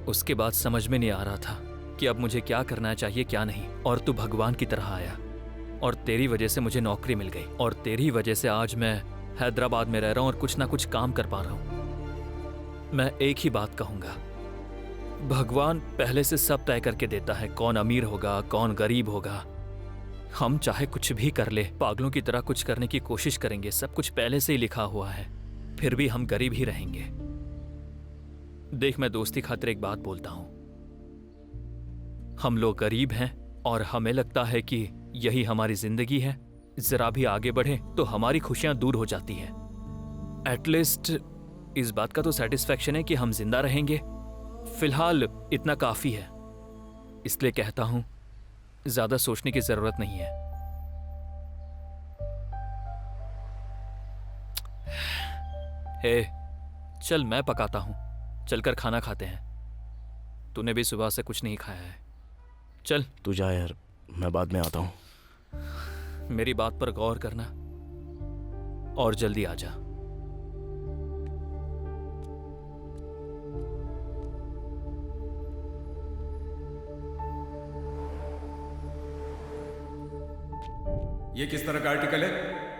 उसके बाद समझ में नहीं आ रहा था कि अब मुझे क्या करना चाहिए क्या नहीं। और तू भगवान की तरह आया और तेरी वजह से मुझे नौकरी मिल गई और तेरी वजह से आज मैं हैदराबाद में रह रहा हूँ और कुछ ना कुछ काम कर पा रहा हूँ। मैं एक ही बात कहूँगा, भगवान पहले से सब तय करके देता है, कौन अमीर होगा कौन गरीब होगा। हम चाहे कुछ भी कर ले, पागलों की तरह कुछ करने की कोशिश करेंगे, सब कुछ पहले से ही लिखा हुआ है, फिर भी हम गरीब ही रहेंगे। देख, मैं दोस्ती खातिर एक बात बोलता हूं, हम लोग गरीब हैं और हमें लगता है कि यही हमारी जिंदगी है। जरा भी आगे बढ़े तो हमारी खुशियां दूर हो जाती हैं। एटलीस्ट इस बात का तो सेटिस्फैक्शन है कि हम जिंदा रहेंगे। फिलहाल इतना काफी है। इसलिए कहता हूं, ज्यादा सोचने की जरूरत नहीं है। हे, चल मैं पकाता हूं, चलकर खाना खाते हैं। तूने भी सुबह से कुछ नहीं खाया है। चल तू जा यार, मैं बाद में आता हूं। मेरी बात पर गौर करना और जल्दी आ जा। ये किस तरह का आर्टिकल है?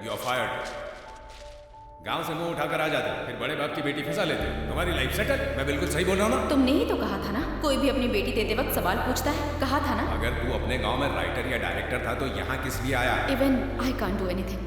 You are fired. गांव से मुंह उठाकर आ जाते, फिर बड़े बाप की बेटी फंसा लेते। तुम्हारी लाइफ सेटल। मैं बिल्कुल सही बोल रहा हूँ ना? तुमने ही तो कहा था ना, कोई भी अपनी बेटी देते वक्त सवाल पूछता है। कहा था ना? अगर तू अपने गांव में राइटर या डायरेक्टर था तो यहाँ किस लिए आया? Even I can't do anything.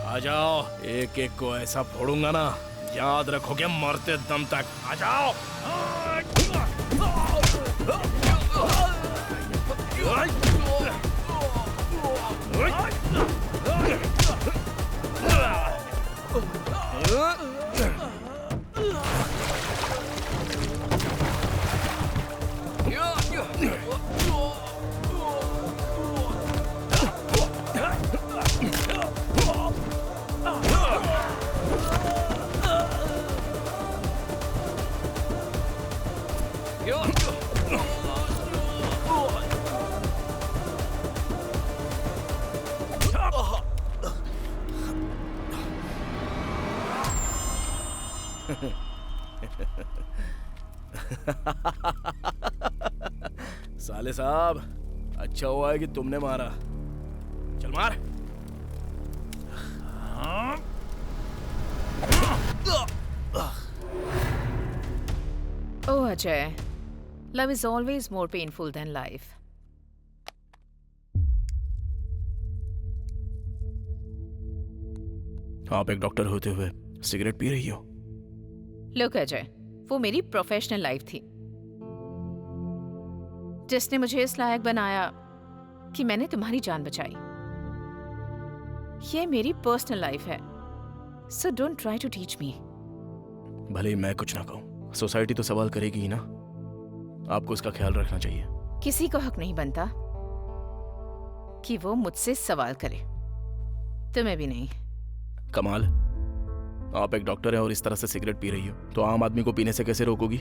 आ जाओ, एक एक को ऐसा फोड़ूंगा ना, याद रखोगे मरते दम तक। आ जाओ। साले साहब, अच्छा हुआ है कि तुमने मारा। चल मार। Oh, Ajay. Love is always more painful than life. आप एक डॉक्टर होते हुए सिगरेट पी रही हो? लुक अजय, वो मेरी प्रोफेशनल लाइफ थी जिसने मुझे इस लायक बनाया कि मैंने तुम्हारी जान बचाई। ये मेरी पर्सनल लाइफ है, so don't try to teach me. भले ही मैं कुछ ना कहूं, सोसाइटी तो सवाल करेगी ही ना। आपको इसका ख्याल रखना चाहिए। किसी को हक नहीं बनता कि वो मुझसे सवाल करे, तुम्हें भी नहीं। कमाल, आप एक डॉक्टर हैं और इस तरह से सिगरेट पी रही हो, तो आम आदमी को पीने से कैसे रोकोगी?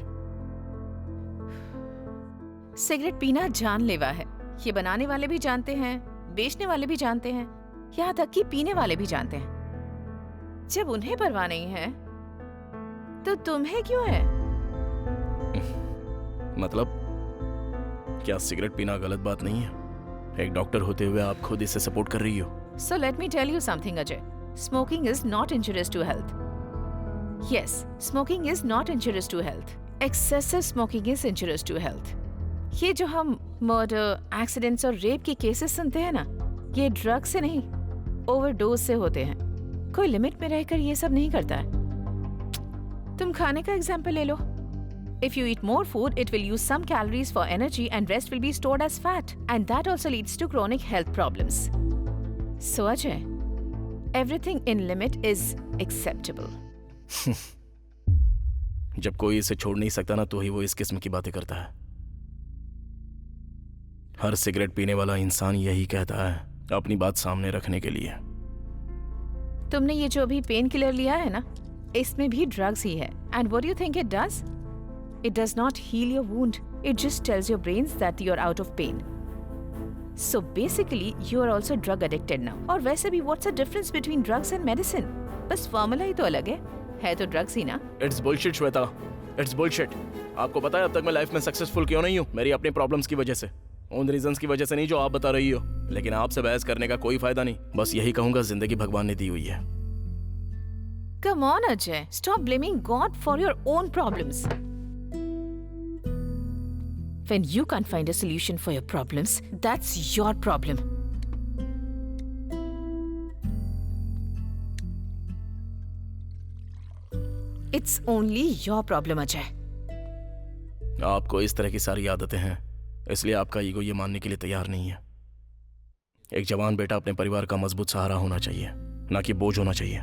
सिगरेट पीना जानलेवा है, ये बनाने वाले भी जानते हैं, बेचने वाले भी जानते हैं, यहाँ तक कि पीने वाले भी जानते हैं। जब उन्हें परवाह नहीं है तो तुम्हें क्यों है? मतलब क्या सिगरेट पीना गलत बात नहीं है? एक डॉक्टर होते हुए आप खुद इससे सपोर्ट कर रही हो। So let me tell you something, Ajay. Smoking is not injurious to health. Yes, smoking is not injurious to health. Excessive smoking is injurious to health. ये जो हम मर्डर, एक्सीडेंट्स और रेप के केसेस सुनते हैं ना, ये ड्रग से नहीं, ओवरडोज से होते हैं। कोई लिमिट में रहकर ये सब नहीं करता है। तुम खाने का एग्जाम्पल ले लो। If you eat more food, it will use some calories for energy and rest will be stored as fat. And that also leads to chronic health problems. So Ajay, everything in limit is acceptable. जब कोई इसे छोड़ नहीं सकता ना, तो ही वो इस किस्म की बातें करता है। हर सिगरेट पीने वाला इंसान यही कहता है, अपनी बात सामने रखने के लिए। तुमने ये जो अभी पेन किलर लिया है ना, इसमें भी ड्रग्स ही है। And what do you think it does? It does not heal your wound. It just tells your brains that you're out of pain. So basically, you are also drug addicted now. और वैसे भी what's the difference between drugs and medicine? बस formula ही तो अलग है तो drugs ही ना। It's bullshit, Shweta. It's bullshit. आपको पता है अब तक मैं लाइफ में सक्सेसफुल क्यों नहीं हूँ? मेरी अपनी प्रॉब्लम्स की वजह से, उन रीजंस की वजह से नहीं जो आप बता रही हो। लेकिन आपसे बहस करने का कोई फायदा नहीं। बस यही कहूंगा, जिंदगी भगवान ने दी हुई है। Come on, Ajay. Stop blaming God for your own problems. When you can't find a solution for your problems, that's your problem. It's only your problem, Ajay. आपको इस तरह की सारी आदतें हैं, इसलिए आपका ईगो ये मानने के लिए तैयार नहीं है। एक जवान बेटा अपने परिवार का मजबूत सहारा होना चाहिए, ना कि बोझ होना चाहिए।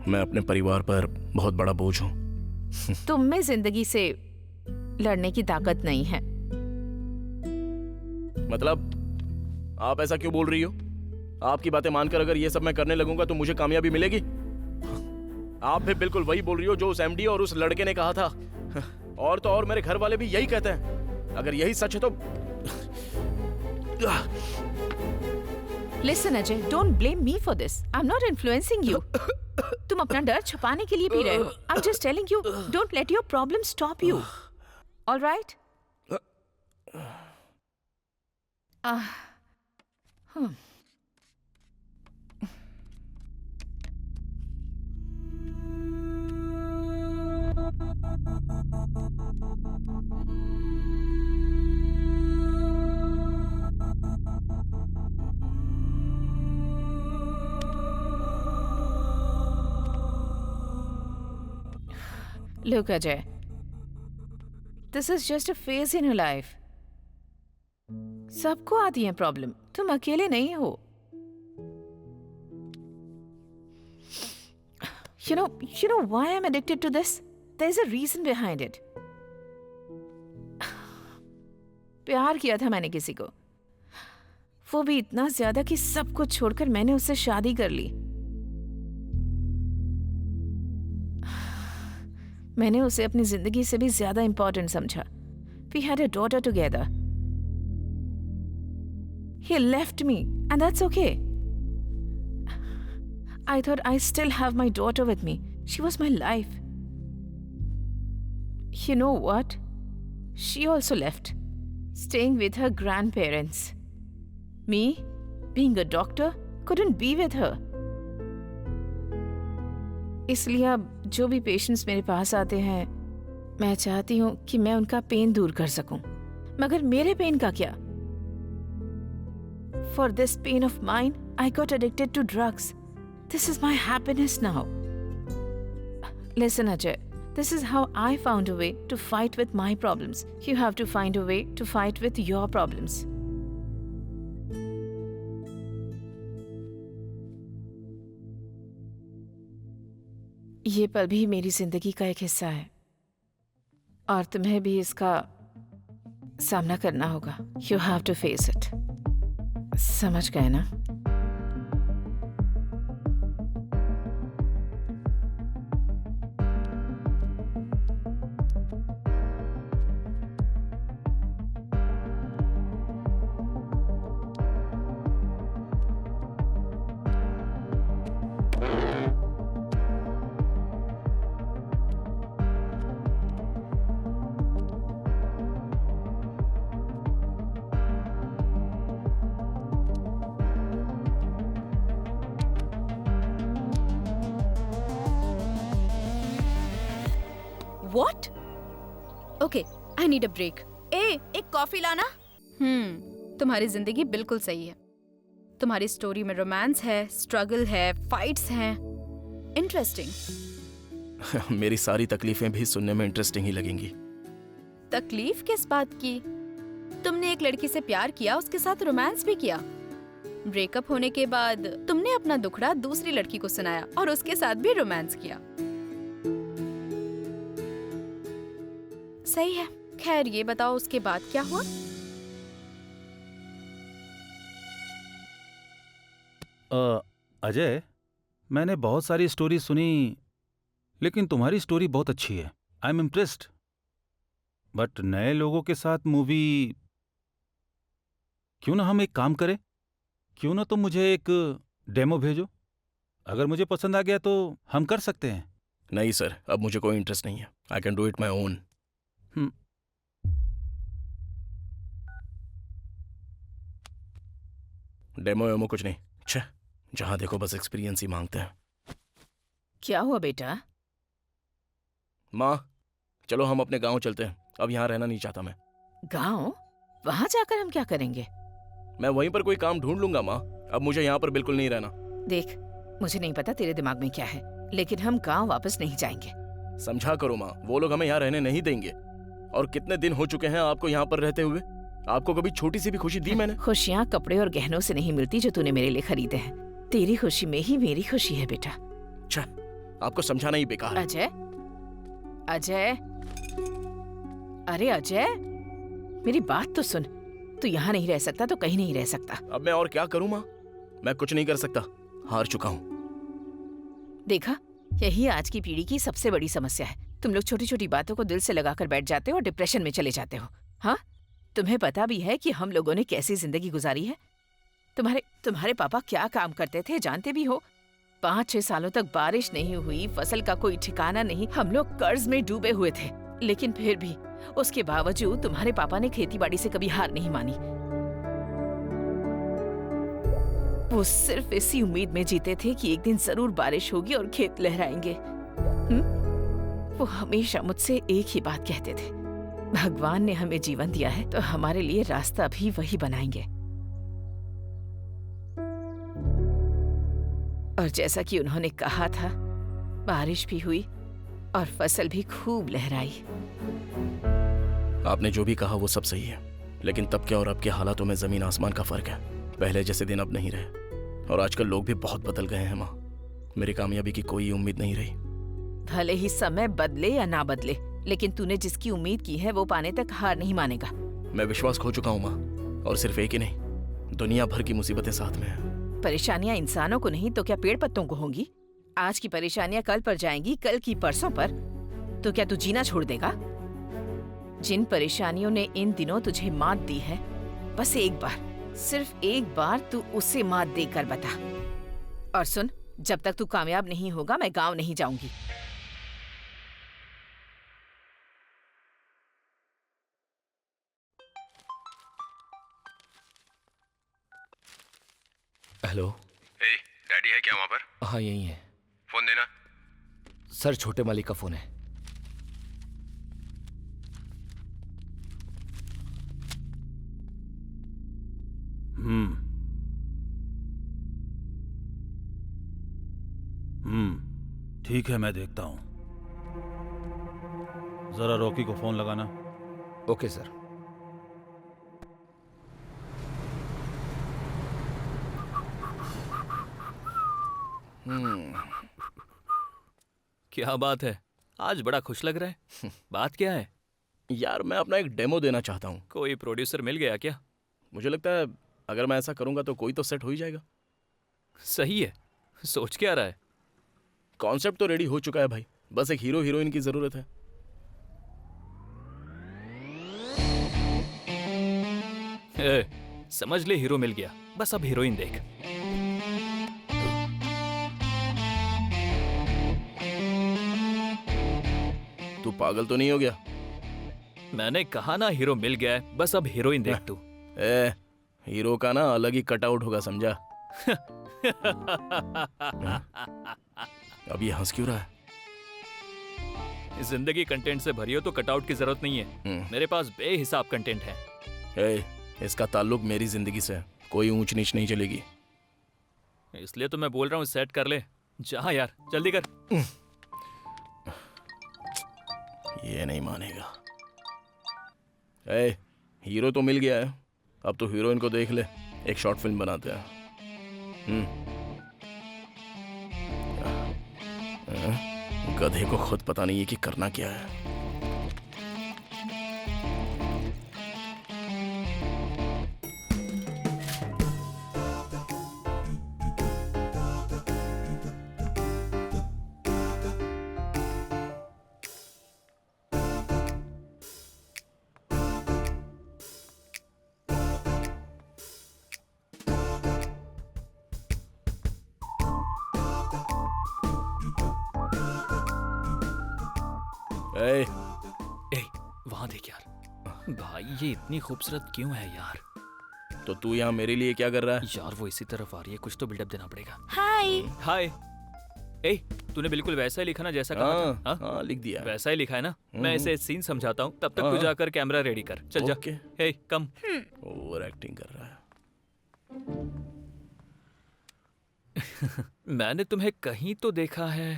मैं अपने परिवार पर बहुत बड़ा बोझ हूँ। तुम में जिंदगी से लड़ने की ताकत नहीं है। मतलब आप ऐसा क्यों बोल रही हो? आपकी बातें मानकर अगर ये सब मैं करने लगूंगा तो मुझे कामयाबी मिलेगी? आप भी बिल्कुल वही बोल रही हो जो उस एमडी और उस लड़के ने कहा था। और तो और मेरे घर वाले भी यही कहते हैं। अगर यही सच है तो Listen, Ajay, don't blame me for this. I'm not influencing you. तुम अपना डर छुपाने के लिए पी रहे हो। I'm just telling you, don't let your problem stop you. All right? Look, Ajay, this is just a phase in your life. सबको आती है प्रॉब्लम, तुम अकेले नहीं हो। You know why I'm addicted to this? There's a reason behind it. प्यार किया था मैंने किसी को, वो भी इतना ज्यादा कि सब कुछ छोड़कर मैंने उससे शादी कर ली। मैंने उसे अपनी जिंदगी से भी ज्यादा इंपॉर्टेंट समझा। We had a daughter together. He left me, and that's okay. I thought I still have my daughter with me. She was my life. You know what? She also left, staying with her grandparents. Me, being a doctor, couldn't be with her. इसलिए अब जो भी patients मेरे पास आते हैं, मैं चाहती हूँ कि मैं उनका पेन दूर कर सकूं। मगर मेरे पेन का क्या? For this pain of mine, I got addicted to drugs. This is my happiness now. Listen, Ajay, this is how I found a way to fight with my problems. You have to find a way to fight with your problems. ये पल भी मेरी जिंदगी का एक हिस्सा है और तुम्हें भी इसका सामना करना होगा. You have to face it. समझ गए ना? What? Okay, I need a break. एक कॉफी लाना. तुम्हारी जिंदगी बिल्कुल सही है. तुम्हारी स्टोरी में रोमांस है, स्ट्रगल है, फाइट्स हैं. इंटरेस्टिंग. मेरी सारी तकलीफें भी सुनने में इंटरेस्टिंग ही लगेंगी. तकलीफ किस बात की? तुमने एक लड़की से प्यार किया, उसके साथ रोमांस भी किया. ब्रेकअप होने के बाद तुमने अपना दुखड़ा दूसरी लड़की को सुनाया और उसके साथ भी रोमांस किया. सही है. खैर ये बताओ उसके बाद क्या हुआ? अजय, मैंने बहुत सारी स्टोरी सुनी, लेकिन तुम्हारी स्टोरी बहुत अच्छी है. I am impressed. बट नए लोगों के साथ मूवी, क्यों ना हम एक काम करें? क्यों ना तुम मुझे एक डेमो भेजो. अगर मुझे पसंद आ गया तो हम कर सकते हैं. नहीं सर, अब मुझे कोई इंटरेस्ट नहीं है. I can do it my own. Demo वेमो कुछ नहीं. छे, जहां देखो बस एक्सपीरियंस ही मांगते हैं. क्या हुआ बेटा? माँ, चलो हम अपने गांव चलते हैं. अब यहाँ रहना नहीं चाहता मैं. गांव? वहां जाकर हम क्या करेंगे? मैं वहीं पर कोई काम ढूंढ लूंगा माँ. अब मुझे यहाँ पर बिल्कुल नहीं रहना. देख, मुझे नहीं पता तेरे दिमाग में क्या है, लेकिन हम गांव वापस नहीं जाएंगे. समझा करो माँ, वो लोग हमें यहाँ रहने नहीं देंगे. और कितने दिन हो चुके हैं आपको यहाँ पर रहते हुए? आपको कभी छोटी सी भी खुशी दी मैंने? खुशियाँ कपड़े और गहनों से नहीं मिलती जो तूने मेरे लिए खरीदे हैं. तेरी खुशी में ही मेरी खुशी है बेटा. अच्छा, आपको समझाना ही बेकार है. अजय, अजय, अरे अजय, मेरी बात तो सुन. तू यहाँ नहीं रह सकता तो कहीं नहीं रह सकता. अब मैं और क्या करूँ माँ? मैं कुछ नहीं कर सकता. हार चुका हूँ. देखा, यही आज की पीढ़ी की सबसे बड़ी समस्या है. तुम लोग छोटी छोटी बातों को दिल से लगाकर बैठ जाते हो और डिप्रेशन में चले जाते हो. हाँ, तुम्हें पता भी है कि हम लोगों ने कैसी जिंदगी गुजारी है? तुम्हारे पापा क्या काम करते थे जानते भी हो? 5-6 सालों तक बारिश नहीं हुई, फसल का कोई ठिकाना नहीं, हम लोग कर्ज में डूबे हुए थे. लेकिन फिर भी उसके बावजूद तुम्हारे पापा ने खेती बाड़ी से कभी हार नहीं मानी. वो सिर्फ इसी उम्मीद में जीते थे कि एक दिन जरूर बारिश होगी और खेत लहराएंगे. वो हमेशा मुझसे एक ही बात कहते थे, भगवान ने हमें जीवन दिया है तो हमारे लिए रास्ता भी वही बनाएंगे. और जैसा कि उन्होंने कहा था, बारिश भी हुई और फसल भी खूब लहराई. आपने जो भी कहा वो सब सही है, लेकिन तब के और अब के हालातों में जमीन आसमान का फर्क है. पहले जैसे दिन अब नहीं रहे और आजकल लोग भी बहुत बदल गए हैं माँ. मेरी कामयाबी की कोई उम्मीद नहीं रही. भले ही समय बदले या ना बदले, लेकिन तूने जिसकी उम्मीद की है वो पाने तक हार नहीं मानेगा. मैं विश्वास खो चुका हूँ माँ, और सिर्फ एक ही नहीं, दुनिया भर की मुसीबतें साथ में हैं. परेशानियां इंसानों को नहीं तो क्या पेड़ पत्तों को होंगी? आज की परेशानियां कल पर जाएंगी, कल की परसों पर. तो क्या तू जीना छोड़ देगा? जिन परेशानियों ने इन दिनों तुझे मात दी है, बस एक बार, सिर्फ एक बार तू उसे मात देकर बता. और सुन, जब तक तू कामयाब नहीं होगा मैं गांव नहीं जाऊंगी. हेलो. हे, डैडी है क्या वहाँ पर? हाँ, यही है. फोन देना. सर, छोटे मालिक का फोन है. ठीक है, मैं देखता हूँ। जरा रॉकी को फोन लगाना। Okay sir. क्या बात है, आज बड़ा खुश लग रहा है। बात क्या है? यार मैं अपना एक डेमो देना चाहता हूँ। कोई प्रोड्यूसर मिल गया क्या? मुझे लगता है अगर मैं ऐसा करूँगा तो कोई तो सेट हो ही जाएगा। सही है। सोच क्या रहा है? कॉन्सेप्ट तो रेडी हो चुका है भाई, बस एक हीरो हीरोइन की जरूरत है। समझ ले, हीरो मिल गया, बस अब हीरोइन देख। तू पागल तो नहीं हो गया? मैंने कहा ना हीरो मिल गया है, बस अब हीरोइन देख तू। हीरो का ना अलग ही कटआउट होगा, समझा? अब ये हंस क्यों रहा है? जिंदगी कंटेंट से भरी हो तो कटआउट की जरूरत नहीं है। मेरे पास बेहिसाब कंटेंट है। इसका ताल्लुक मेरी जिंदगी से है, कोई ऊंच नीच नहीं चलेगी। इसलिए तो मैं बोल रहा हूँ सेट कर ले। जा यार, जल्दी कर। ये नहीं मानेगा। हीरो तो मिल गया है, अब तो हीरोइन को देख ले, एक शॉर्ट फिल्म बनाते हैं। गधे को खुद पता नहीं है कि करना क्या है। वहां देख यार। भाई ये इतनी खूबसूरत क्यों है यार? तो तू यहाँ मेरे लिए क्या कर रहा है? यार वो इसी तरफ आ रही है, कुछ तो बिल्डअप देना पड़ेगा। हाय। हाय। तूने बिल्कुल वैसा ही लिखा ना जैसा कहा था? हाँ, लिख दिया। वैसा ही लिखा है ना? मैं इसे सीन समझाता हूँ, तब तक तू जाकर कैमरा रेडी कर। चल जा। कम। ओवर एक्टिंग कर रहा है। मैंने तुम्हें कहीं तो देखा है।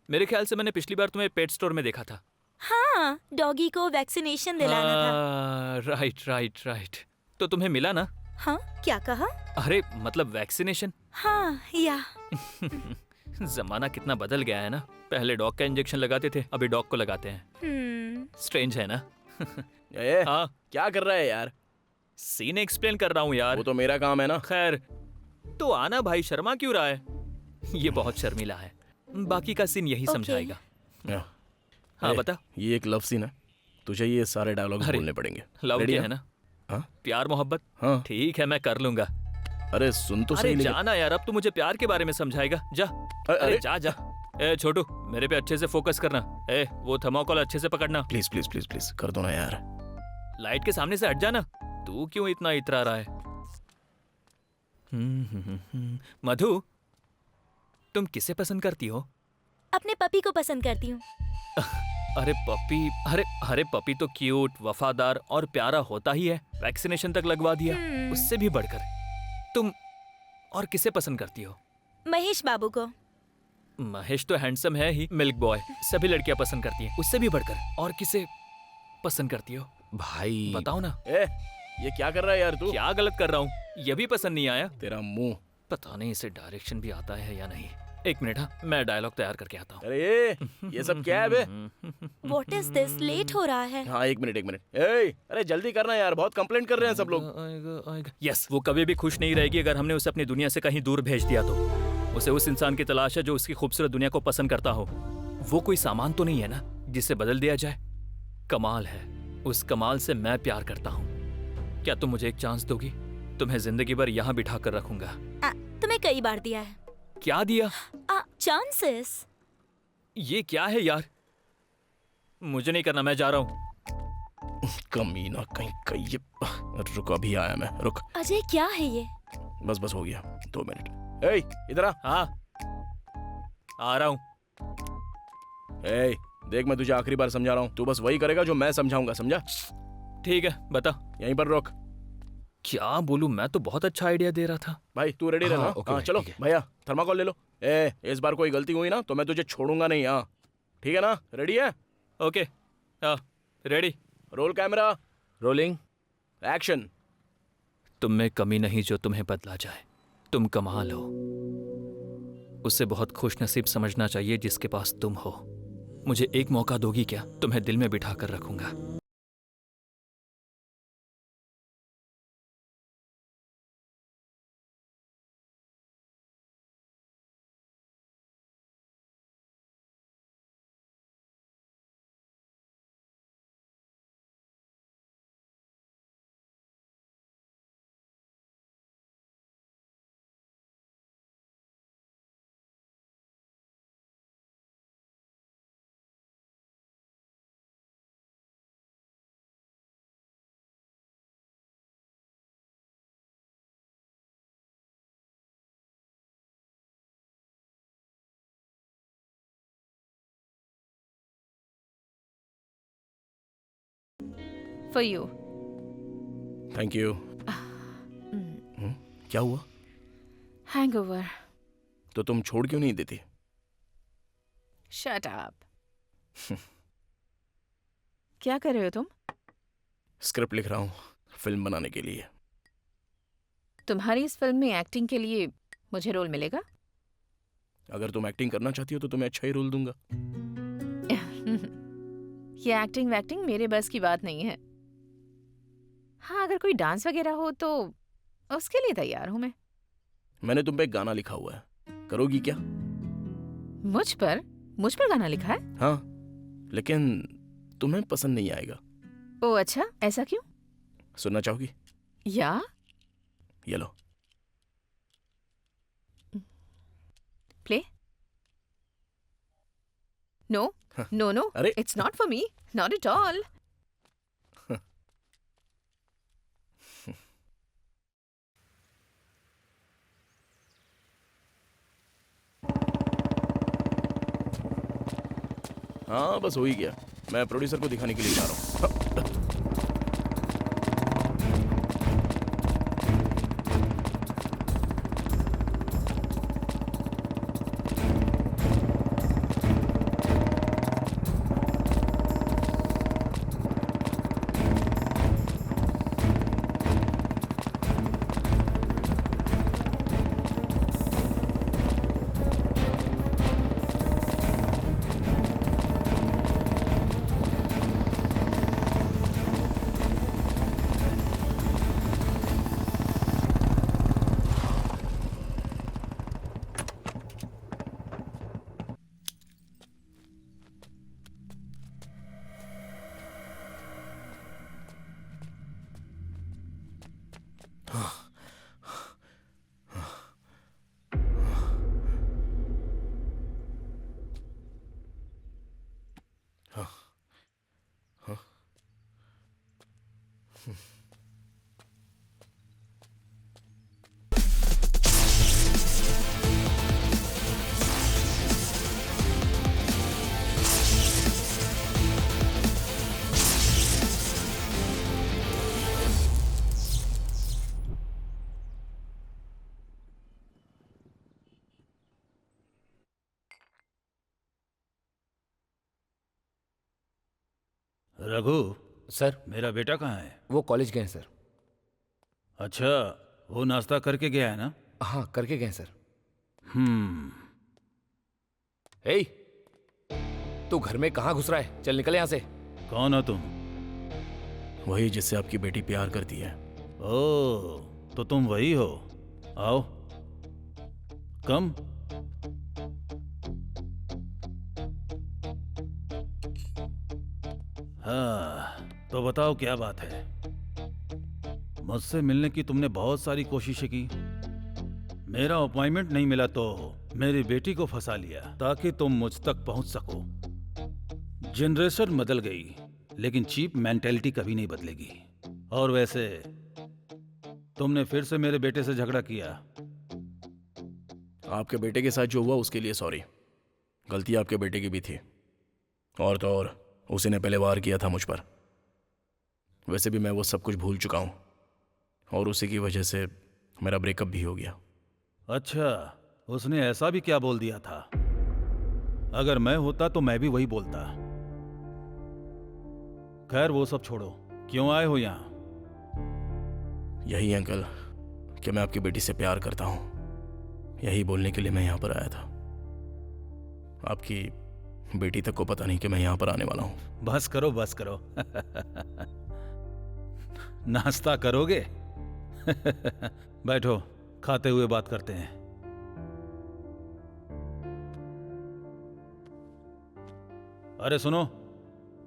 मेरे ख्याल से मैंने पिछली बार तुम्हें पेट स्टोर में देखा था। हाँ, डॉगी को वैक्सीनेशन दिलाना था। राइट। तो तुम्हें मिला ना? हाँ, क्या कहा? अरे मतलब वैक्सीनेशन। हाँ, या। जमाना कितना बदल गया है ना। पहले डॉग का इंजेक्शन लगाते थे, अभी डॉग को लगाते हैं। स्ट्रेंज है ना? हाँ, क्या कर रहा है यार? सीन एक्सप्लेन कर रहा हूँ यार। वो तो मेरा काम है ना। खैर, तो आना भाई, शर्मा क्यों रहा है? ये बहुत शर्मीला है, बाकी का सीन यही समझाएगा। हाँ बता। ये एक लव सीन है, तुझे ये सारे डायलॉग बोलने पड़ेंगे। लव क्या है ना? प्यार मोहब्बत। हाँ ठीक है, मैं कर लूंगा। अरे सुन तो सही। जाना यार, अब तू मुझे प्यार के बारे में समझाएगा। जा। अरे जा। छोटू, मेरे पे अच्छे से फोकस करना। वो थर्मोकोल अच्छे से पकड़ना। प्लीज प्लीज प्लीज प्लीज कर दो ना यार। लाइट के सामने से हट जाना। तू क्यों इतना इतरा रहा है? मधु, तुम किसे पसंद करती हो? अपने पपी को पसंद करती हूँ। अरे पपी, अरे पपी तो क्यूट, वफादार और प्यारा होता ही है। वैक्सीनेशन तक लगवा दिया, उससे भी बढ़कर तुम और किसे पसंद करती हो? महेश बाबू को। महेश तो हैंडसम है ही, मिल्क बॉय, सभी लड़कियां पसंद करती हैं। उससे भी बढ़कर और किसे पसंद करती हो? भाई बताओ ना। ये क्या कर रहा है यार तू? क्या गलत कर रहा हूँ? ये भी पसंद नहीं आया? तेरा मुंह। पता नहीं इसे डायरेक्शन भी आता है या नहीं। एक मिनट, हाँ, मैं डायलॉग तैयार करके आता हूँ। अरे ये सब क्या है बे? What is this? लेट हो रहा है। हाँ, एक मिनट। अरे जल्दी करना यार, बहुत कंप्लेंट कर रहे हैं सब लोग। यस, वो कभी भी खुश नहीं रहेगी अगर हमने उसे अपनी दुनिया से कहीं दूर भेज दिया तो। उसे उस इंसान की तलाश है जो उसकी खूबसूरत दुनिया को पसंद करता हो। वो कोई सामान तो नहीं है ना जिसे बदल दिया जाए। कमाल है, उस कमाल से मैं प्यार करता हूँ। क्या तुम मुझे एक चांस दोगी? तुम्हें जिंदगी भर यहाँ बिठा कर रखूंगा। तुम्हें कई बार दिया है। क्या दिया? चांसेस। ये क्या है यार? मुझे नहीं करना, मैं जा रहा हूँ। कमीना कहीं। रुक, अभी आया मैं, रुक। अजय क्या है ये? बस हो गया, 2 मिनट। इधर आ। हाँ, आ रहा हूँ। देख, मैं तुझे आखिरी बार समझा रहा हूँ, तू बस वही करेगा जो मैं समझाऊंगा, समझा? ठीक है, बता। यहीं पर रोक। क्या बोलूं, मैं तो बहुत अच्छा आइडिया दे रहा था। भाई तू रेडी रहना। ओके हाँ भाई, चलो ठीक है। भैया थर्माकोल ले लो। इस बार कोई गलती हुई ना तो मैं तुझे छोड़ूंगा नहीं। हाँ ठीक है ना, रेडी है? Okay, ready. Roll camera, rolling. Action. तुम में कमी नहीं जो तुम्हें बदला जाए। तुम कमाल हो, उसे बहुत खुशनसीब समझना चाहिए जिसके पास तुम हो। मुझे एक मौका दोगी क्या? तुम्हें दिल में बिठा कर रखूंगा। For you. Thank you. क्या हुआ? Hangover. तो तुम छोड़ क्यों नहीं देती? Shut up. क्या कर रहे हो तुम? स्क्रिप्ट लिख रहा हूँ फिल्म बनाने के लिए। तुम्हारी इस फिल्म में एक्टिंग के लिए मुझे रोल मिलेगा? अगर तुम एक्टिंग करना चाहती हो तो तुम्हें अच्छा ही रोल दूंगा। ये एक्टिंग वैक्टिंग मेरे बस की बात नहीं है। हाँ, अगर कोई डांस वगैरह हो तो उसके लिए तैयार हूं मैं। मैंने तुम पे एक गाना लिखा हुआ है, करोगी क्या? मुझ पर गाना लिखा है? हाँ, लेकिन तुम्हें पसंद नहीं आएगा। ओ अच्छा, ऐसा क्यों? सुनना चाहोगी? या ये लो। प्ले? नो नो नो, अरे it's not for me, not at all. हाँ बस हो ही गया। मैं प्रोड्यूसर को दिखाने के लिए जा रहा हूँ। रघु, सर, मेरा बेटा कहाँ है? वो कॉलेज गए हैं सर। अच्छा, वो नाश्ता करके गया है ना? हाँ, करके गए सर। हे, तू घर में कहाँ घुस रहा है? चल निकल यहाँ से। कौन हो तुम? वही जिससे आपकी बेटी प्यार करती है। ओ, तो तुम वही हो। आओ, कम। हाँ, तो बताओ क्या बात है? मुझसे मिलने की तुमने बहुत सारी कोशिशें की। मेरा अपॉइंटमेंट नहीं मिला तो मेरी बेटी को फंसा लिया ताकि तुम मुझ तक पहुंच सको। जनरेशन बदल गई, लेकिन चीप मेंटेलिटी कभी नहीं बदलेगी। और वैसे तुमने फिर से मेरे बेटे से झगड़ा किया। आपके बेटे के साथ जो हुआ उसके लिए सॉरी। गलती आपके बेटे की भी थी। और तो और उसी ने पहले वार किया था मुझ पर। वैसे भी मैं वो सब कुछ भूल चुका हूं। और उसी की वजह से मेरा ब्रेकअप भी हो गया। अच्छा, उसने ऐसा भी क्या बोल दिया था? अगर मैं होता तो मैं भी वही बोलता। खैर वो सब छोड़ो, क्यों आए हो यहाँ? यही अंकल कि मैं आपकी बेटी से प्यार करता हूँ, यही बोलने के लिए मैं यहाँ पर आया था। आपकी बेटी तक को पता नहीं कि मैं यहाँ पर आने वाला हूँ। बस करो बस करो। नाश्ता करोगे? बैठो, खाते हुए बात करते हैं। अरे सुनो,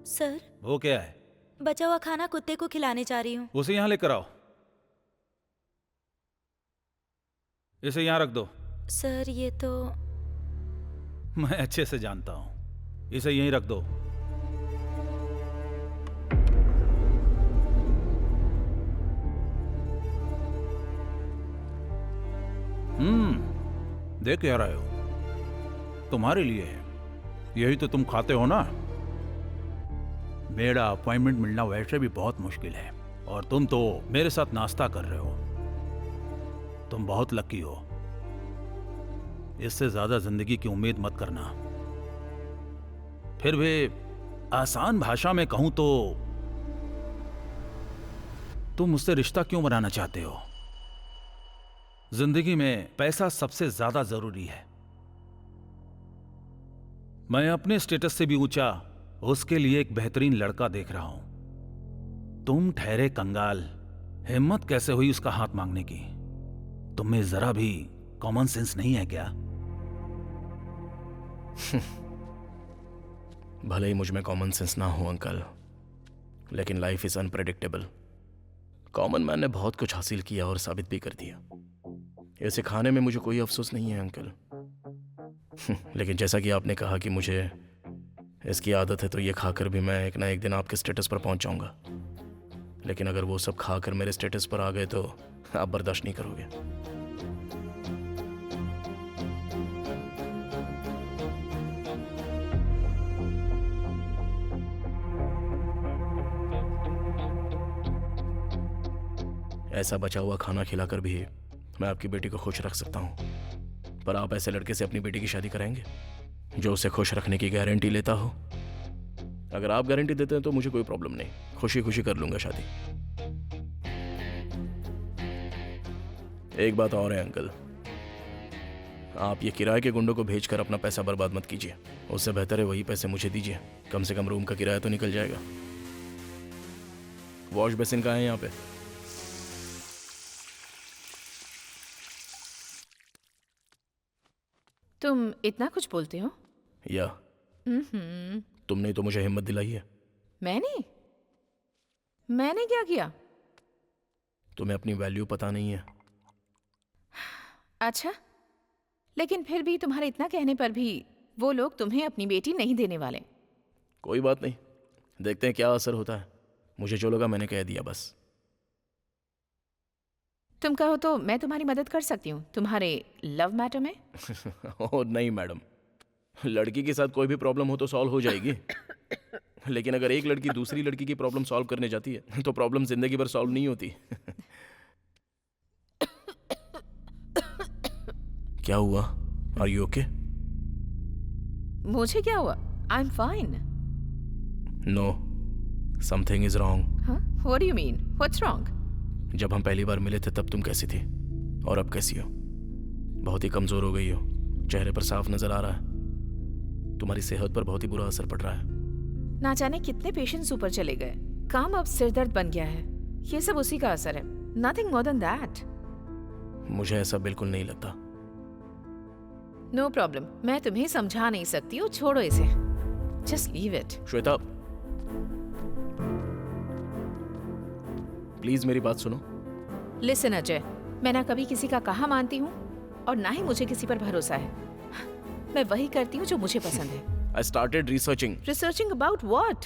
सर, वो क्या है? बचा हुआ खाना कुत्ते को खिलाने जा रही हूँ। उसे यहां लेकर आओ। इसे यहां रख दो। सर ये तो मैं अच्छे से जानता हूं, इसे यहीं रख दो। देख क्या रहे हो? तुम्हारे लिए है, यही तो तुम खाते हो ना। मेरा अपॉइंटमेंट मिलना वैसे भी बहुत मुश्किल है, और तुम तो मेरे साथ नाश्ता कर रहे हो। तुम बहुत लकी हो। इससे ज्यादा जिंदगी की उम्मीद मत करना। फिर भी आसान भाषा में कहूं तो तुम मुझसे रिश्ता क्यों बनाना चाहते हो? जिंदगी में पैसा सबसे ज्यादा जरूरी है। मैं अपने स्टेटस से भी ऊंचा उसके लिए एक बेहतरीन लड़का देख रहा हूं। तुम ठहरे कंगाल, हिम्मत कैसे हुई उसका हाथ मांगने की? तुम में जरा भी कॉमन सेंस नहीं है क्या? भले ही मुझ में कॉमन सेंस ना हो अंकल, लेकिन life is unpredictable. Common man ने बहुत कुछ हासिल किया और साबित भी कर दिया। इसे खाने में मुझे कोई अफसोस नहीं है अंकल। लेकिन जैसा कि आपने कहा कि मुझे इसकी आदत है, तो ये खाकर भी मैं एक ना एक दिन आपके स्टेटस पर पहुंच जाऊंगा। लेकिन अगर वो सब खाकर मेरे स्टेटस पर आ गए तो आप बर्दाश्त नहीं करोगे। ऐसा बचा हुआ खाना खिलाकर भी मैं आपकी बेटी को खुश रख सकता हूं, पर आप ऐसे लड़के से अपनी बेटी की शादी कराएंगे जो उसे खुश रखने की गारंटी लेता हो? अगर आप गारंटी देते हैं तो मुझे कोई प्रॉब्लम नहीं, खुशी खुशी कर लूंगा शादी। एक बात और है अंकल, आप ये किराए के गुंडों को भेजकर अपना पैसा बर्बाद मत कीजिए। उससे बेहतर है वही पैसे मुझे दीजिए, कम से कम रूम का किराया तो निकल जाएगा। वॉश बेसिन कहाँ है यहाँ पे? तुम इतना कुछ बोलते हो? या तुमने तो मुझे हिम्मत दिलाई है। मैंने क्या किया? तुम्हें अपनी वैल्यू पता नहीं है। अच्छा, लेकिन फिर भी तुम्हारे इतना कहने पर भी वो लोग तुम्हें अपनी बेटी नहीं देने वाले। कोई बात नहीं, देखते हैं क्या असर होता है। मुझे जो लगा मैंने कह दिया बस। तुम कहो तो मैं तुम्हारी मदद कर सकती हूँ तुम्हारे लव मैटर में। ओह नहीं मैडम, लड़की के साथ कोई भी प्रॉब्लम हो तो सॉल्व हो जाएगी। लेकिन अगर एक लड़की दूसरी लड़की की प्रॉब्लम सॉल्व करने जाती है तो प्रॉब्लम जिंदगी भर सॉल्व नहीं होती। क्या हुआ? Are you okay? मुझे क्या हुआ? I am fine. No, something is wrong. What do you mean? What's wrong? जब हम पहली बार मिले थे तब तुम कैसी थी और अब कैसी हो? बहुत ही कमजोर हो गई हो, चेहरे पर साफ नजर आ रहा है। तुम्हारी सेहत पर बहुत ही बुरा असर पड़ रहा है। ना जाने कितने पेशेंट्स ऊपर चले गए, काम अब सिरदर्द बन गया है। ये सब उसी का असर है, नथिंग मोर देन दैट। मुझे ऐसा बिल्कुल नहीं लगता। नो प्रॉब्लम, मैं तुम्हें समझा नहीं सकती हूँ, छोड़ो इसे, just leave it. Shweta please मेरी बात सुनो। लिसन अजय, मैं ना कभी किसी का कहा मानती हूँ और ना ही मुझे किसी पर भरोसा है। मैं वही करती हूँ जो मुझे पसंद है। I started researching. Researching about what?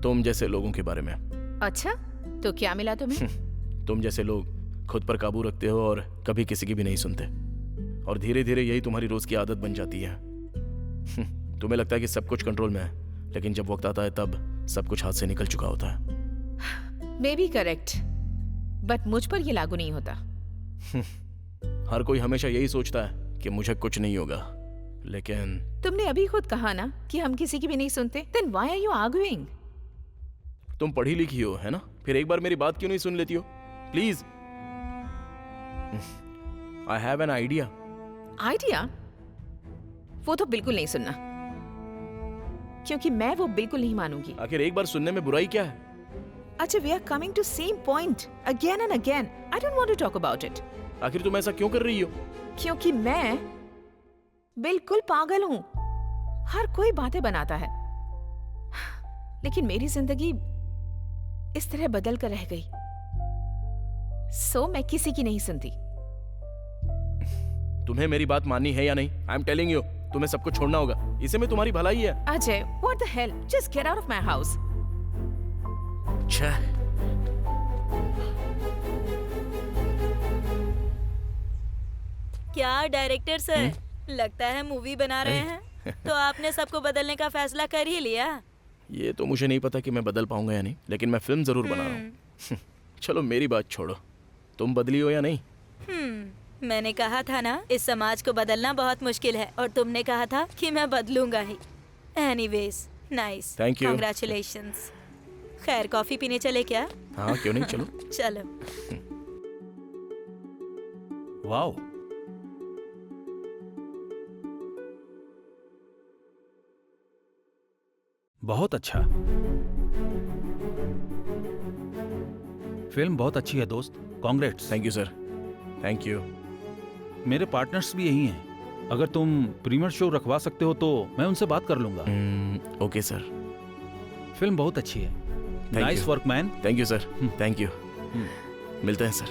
तुम जैसे लोगों के बारे में। अच्छा, तो क्या मिला तुम्हें? तुम जैसे लोग खुद पर काबू रखते हो और कभी किसी की भी नहीं सुनते, और धीरे धीरे यही तुम्हारी रोज की आदत बन जाती है। तुम्हें लगता है कि सब कुछ कंट्रोल में है, लेकिन जब वक्त आता है तब सब कुछ हाथ से निकल चुका होता है। मे बी करेक्ट, बट मुझ पर ये लागू नहीं होता। हर कोई हमेशा यही सोचता है कि मुझे कुछ नहीं होगा, लेकिन तुमने अभी खुद कहा ना कि हम किसी की भी नहीं सुनते। Then why are you arguing? तुम पढ़ी लिखी हो, है ना? फिर एक बार मेरी बात क्यों नहीं सुन लेती हो? Please, I have an idea. Idea? वो तो बिल्कुल नहीं सुनना, क्योंकि मैं वो बिल्कुल नहीं मानूंगी। आखिर एक बार सुनने में बुराई क्या है? अच्छा, we are coming to same point again and again. I don't want to talk about it. आखिर तुम ऐसा क्यों कर रही हो? क्योंकि मैं बिल्कुल पागल हूँ। हर कोई बातें बनाता है, लेकिन मेरी जिंदगी इस तरह बदल कर रह गई। सो मैं किसी की नहीं सुनती। तुम्हें मेरी बात माननी है या नहीं? आई एम टेलिंग यू, तुम्हें सबको छोड़ना होगा। इसे में तुम्हारी भलाई है। Ajay, what the hell? Just get out of my house. छह। क्या डायरेक्टर सर, लगता है मूवी बना रहे हैं। तो आपने सबको बदलने का फैसला कर ही लिया? ये तो मुझे नहीं पता कि मैं बदल पाऊंगा या नहीं, लेकिन मैं फिल्म जरूर बना रहा हूँ। चलो मेरी बात छोड़ो, तुम बदली हो या नहीं? मैंने कहा था ना, इस समाज को बदलना बहुत मुश्किल है, और तुमने कहा था कि मैं बदलूंगा ही। Anyways, nice, Thank you. Congratulations. खैर, कॉफी पीने चले क्या? हाँ, क्यों नहीं, चलो। चलो। वाओ, बहुत अच्छा। फिल्म बहुत अच्छी है दोस्त, congrats. Thank you sir, thank you. मेरे पार्टनर्स भी यही हैं। अगर तुम प्रीमियर शो रखवा सकते हो तो मैं उनसे बात कर लूंगा। Okay sir. फिल्म बहुत अच्छी है। Nice you. Work man. Thank you sir, thank you. मिलते हैं सर।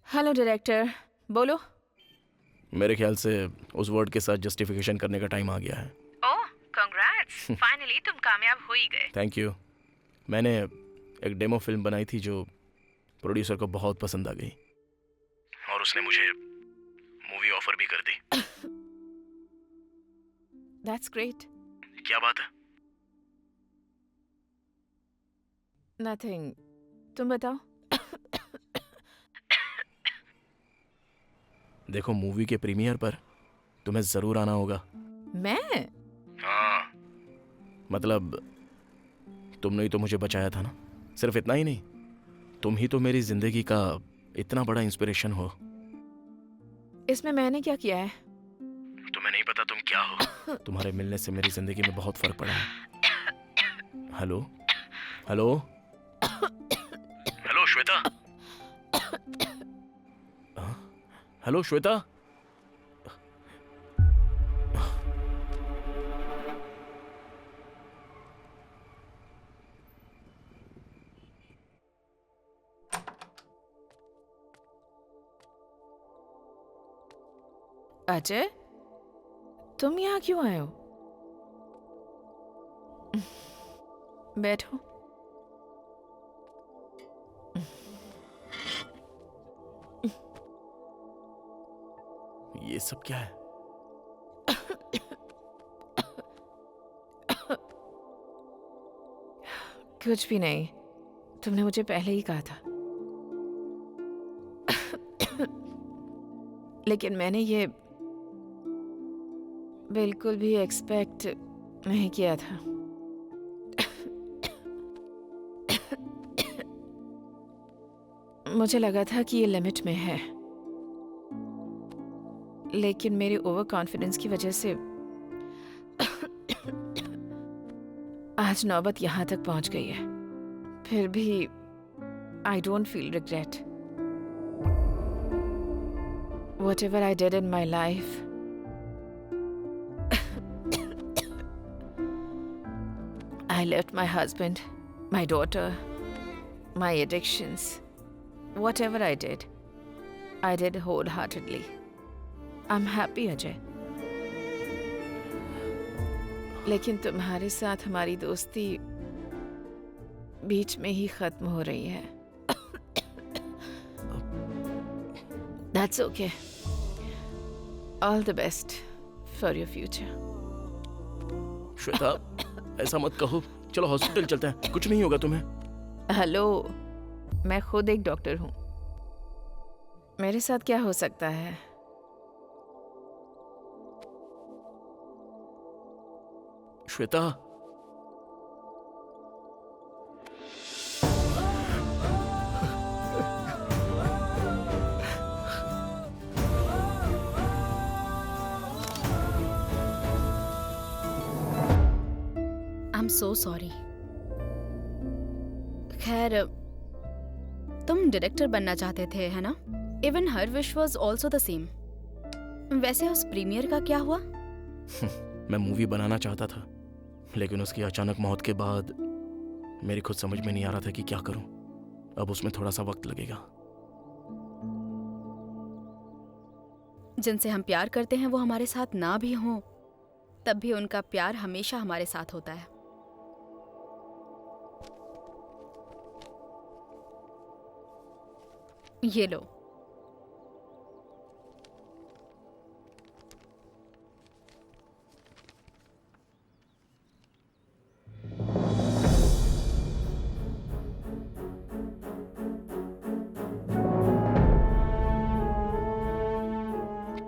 हेलो डायरेक्टर, बोलो। मेरे ख्याल से उस वर्ड के साथ जस्टिफिकेशन करने का टाइम आ गया है। ओह, congrats! फाइनली तुम कामयाब हो ही गए। Thank you. मैंने एक डेमो फिल्म बनाई थी जो प्रोड्यूसर को बहुत पसंद आ गई, और उसने मुझे मूवी ऑफर भी कर दी। That's great. क्या बात है? नथिंग, तुम बताओ। देखो, मूवी के प्रीमियर पर तुम्हें जरूर आना होगा। मैं? हाँ, मतलब तुमने ही तो मुझे बचाया था ना। सिर्फ इतना ही नहीं, तुम ही तो मेरी जिंदगी का इतना बड़ा इंस्पिरेशन हो। इसमें मैंने क्या किया है? तुम्हें नहीं पता तुम क्या हो। तुम्हारे मिलने से मेरी जिंदगी में बहुत फर्क पड़ा है। Hello hello hello Shweta. Hello Shweta. Ajay, तुम यहाँ क्यों आए हो? बैठो। ये सब क्या है? कुछ भी नहीं, तुमने मुझे पहले ही कहा था। लेकिन मैंने ये बिल्कुल भी एक्सपेक्ट नहीं किया था। मुझे लगा था कि ये लिमिट में है, लेकिन मेरी ओवर कॉन्फिडेंस की वजह से आज नौबत यहाँ तक पहुँच गई है। फिर भी I don't feel regret. Whatever I did in my life, I left my husband, my daughter, my addictions. Whatever I did wholeheartedly. I'm happy, Ajay. लेकिन तुम्हारे साथ हमारी दोस्ती बीच में ही खत्म हो रही है। That's okay. All the best for your future. Shweta, ऐसा मत कहो। चलो हॉस्पिटल चलते हैं, कुछ नहीं होगा तुम्हें। हेलो, मैं खुद एक डॉक्टर हूँ। मेरे साथ क्या हो सकता है? Shweta, I am so sorry. खैर, तुम डायरेक्टर बनना चाहते थे, है ना? Even her wish was also the same. वैसे उस प्रीमियर का क्या हुआ? मैं मूवी बनाना चाहता था, लेकिन उसकी अचानक मौत के बाद मेरी खुद समझ में नहीं आ रहा था कि क्या करूं। अब उसमें थोड़ा सा वक्त लगेगा। जिनसे हम प्यार करते हैं वो हमारे साथ ना भी हों, तब भी उनका प्यार हमेशा हमारे साथ होता है। ये लो।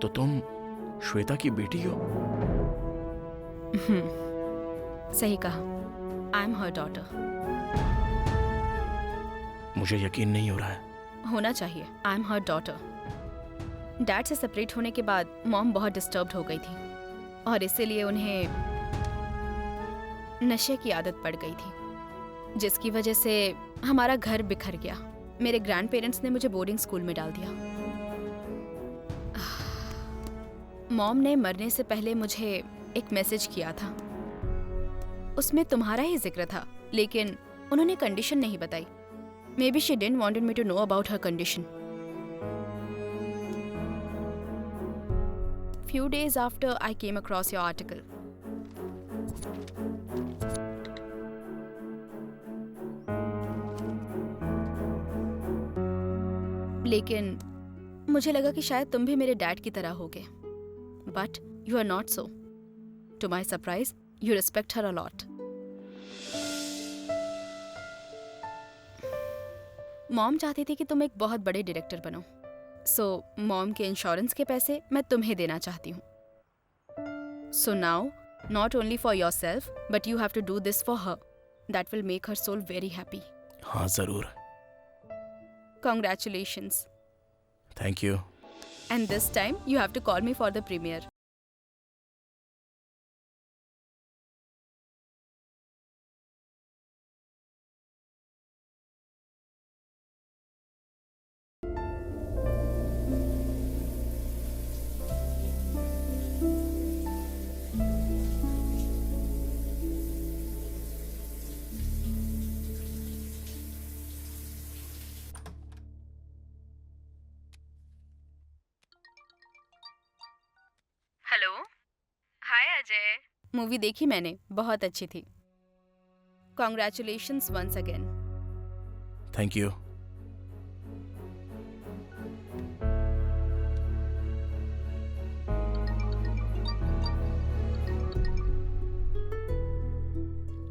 तो तुम श्वेता की बेटी हो? सही कहा। I am her daughter. मुझे यकीन नहीं हो रहा है। होना चाहिए। I am her daughter. Dad से सेपरेट होने के बाद मॉम बहुत डिस्टर्ब्ड हो गई थी और इसीलिए उन्हें नशे की आदत पड़ गई थी, जिसकी वजह से हमारा घर बिखर गया। मेरे ग्रैंड पेरेंट्स ने मुझे बोर्डिंग स्कूल में डाल दिया। मॉम ने मरने से पहले मुझे एक मैसेज किया था। उसमें तुम्हारा ही जिक्र था, लेकिन उन्होंने कंडीशन नहीं बताई। Maybe she didn't wanted me to know about her condition. Few days after, I came across your article. लेकिन मुझे लगा कि शायद तुम भी मेरे डैड की तरह होगे, but you are not so. To my surprise, you respect her a lot. Mom चाहती थी कि तुम एक बहुत बड़े डायरेक्टर बनो, सो मॉम के इंश्योरेंस के पैसे मैं तुम्हें देना चाहती हूँ। So now, not only for yourself, but you have to do this for her. That will make her soul very happy. हाँ जरूर। Congratulations. Thank you. And this time you have to call me for the premiere. Hello, hi Ajay. Movie देखी मैंने, बहुत अच्छी थी। Congratulations once again. Thank you.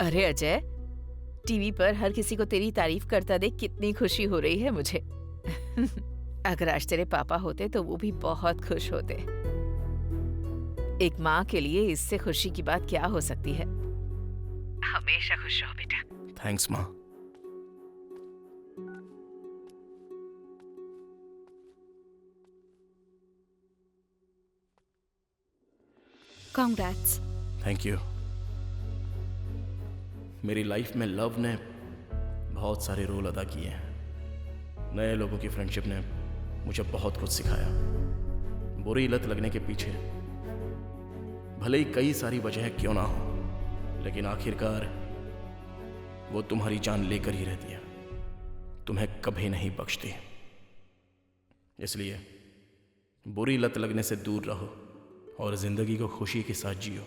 अरे Ajay, TV पर हर किसी को तेरी तारीफ करता देख कितनी खुशी हो रही है मुझे। अगर आज तेरे पापा होते तो वो भी बहुत खुश होते। एक माँ के लिए इससे खुशी की बात क्या हो सकती है। हमेशा खुश रहो बेटा। थैंक्स माँ। Congrats. Thank you. मेरी लाइफ में लव ने बहुत सारे रोल अदा किए हैं। नए लोगों की फ्रेंडशिप ने मुझे बहुत कुछ सिखाया। बुरी लत लगने के पीछे भले ही कई सारी वजह क्यों ना हो, लेकिन आखिरकार वो तुम्हारी जान लेकर ही रहती है, तुम्हें कभी नहीं बख्शती। इसलिए बुरी लत लगने से दूर रहो और जिंदगी को खुशी के साथ जियो।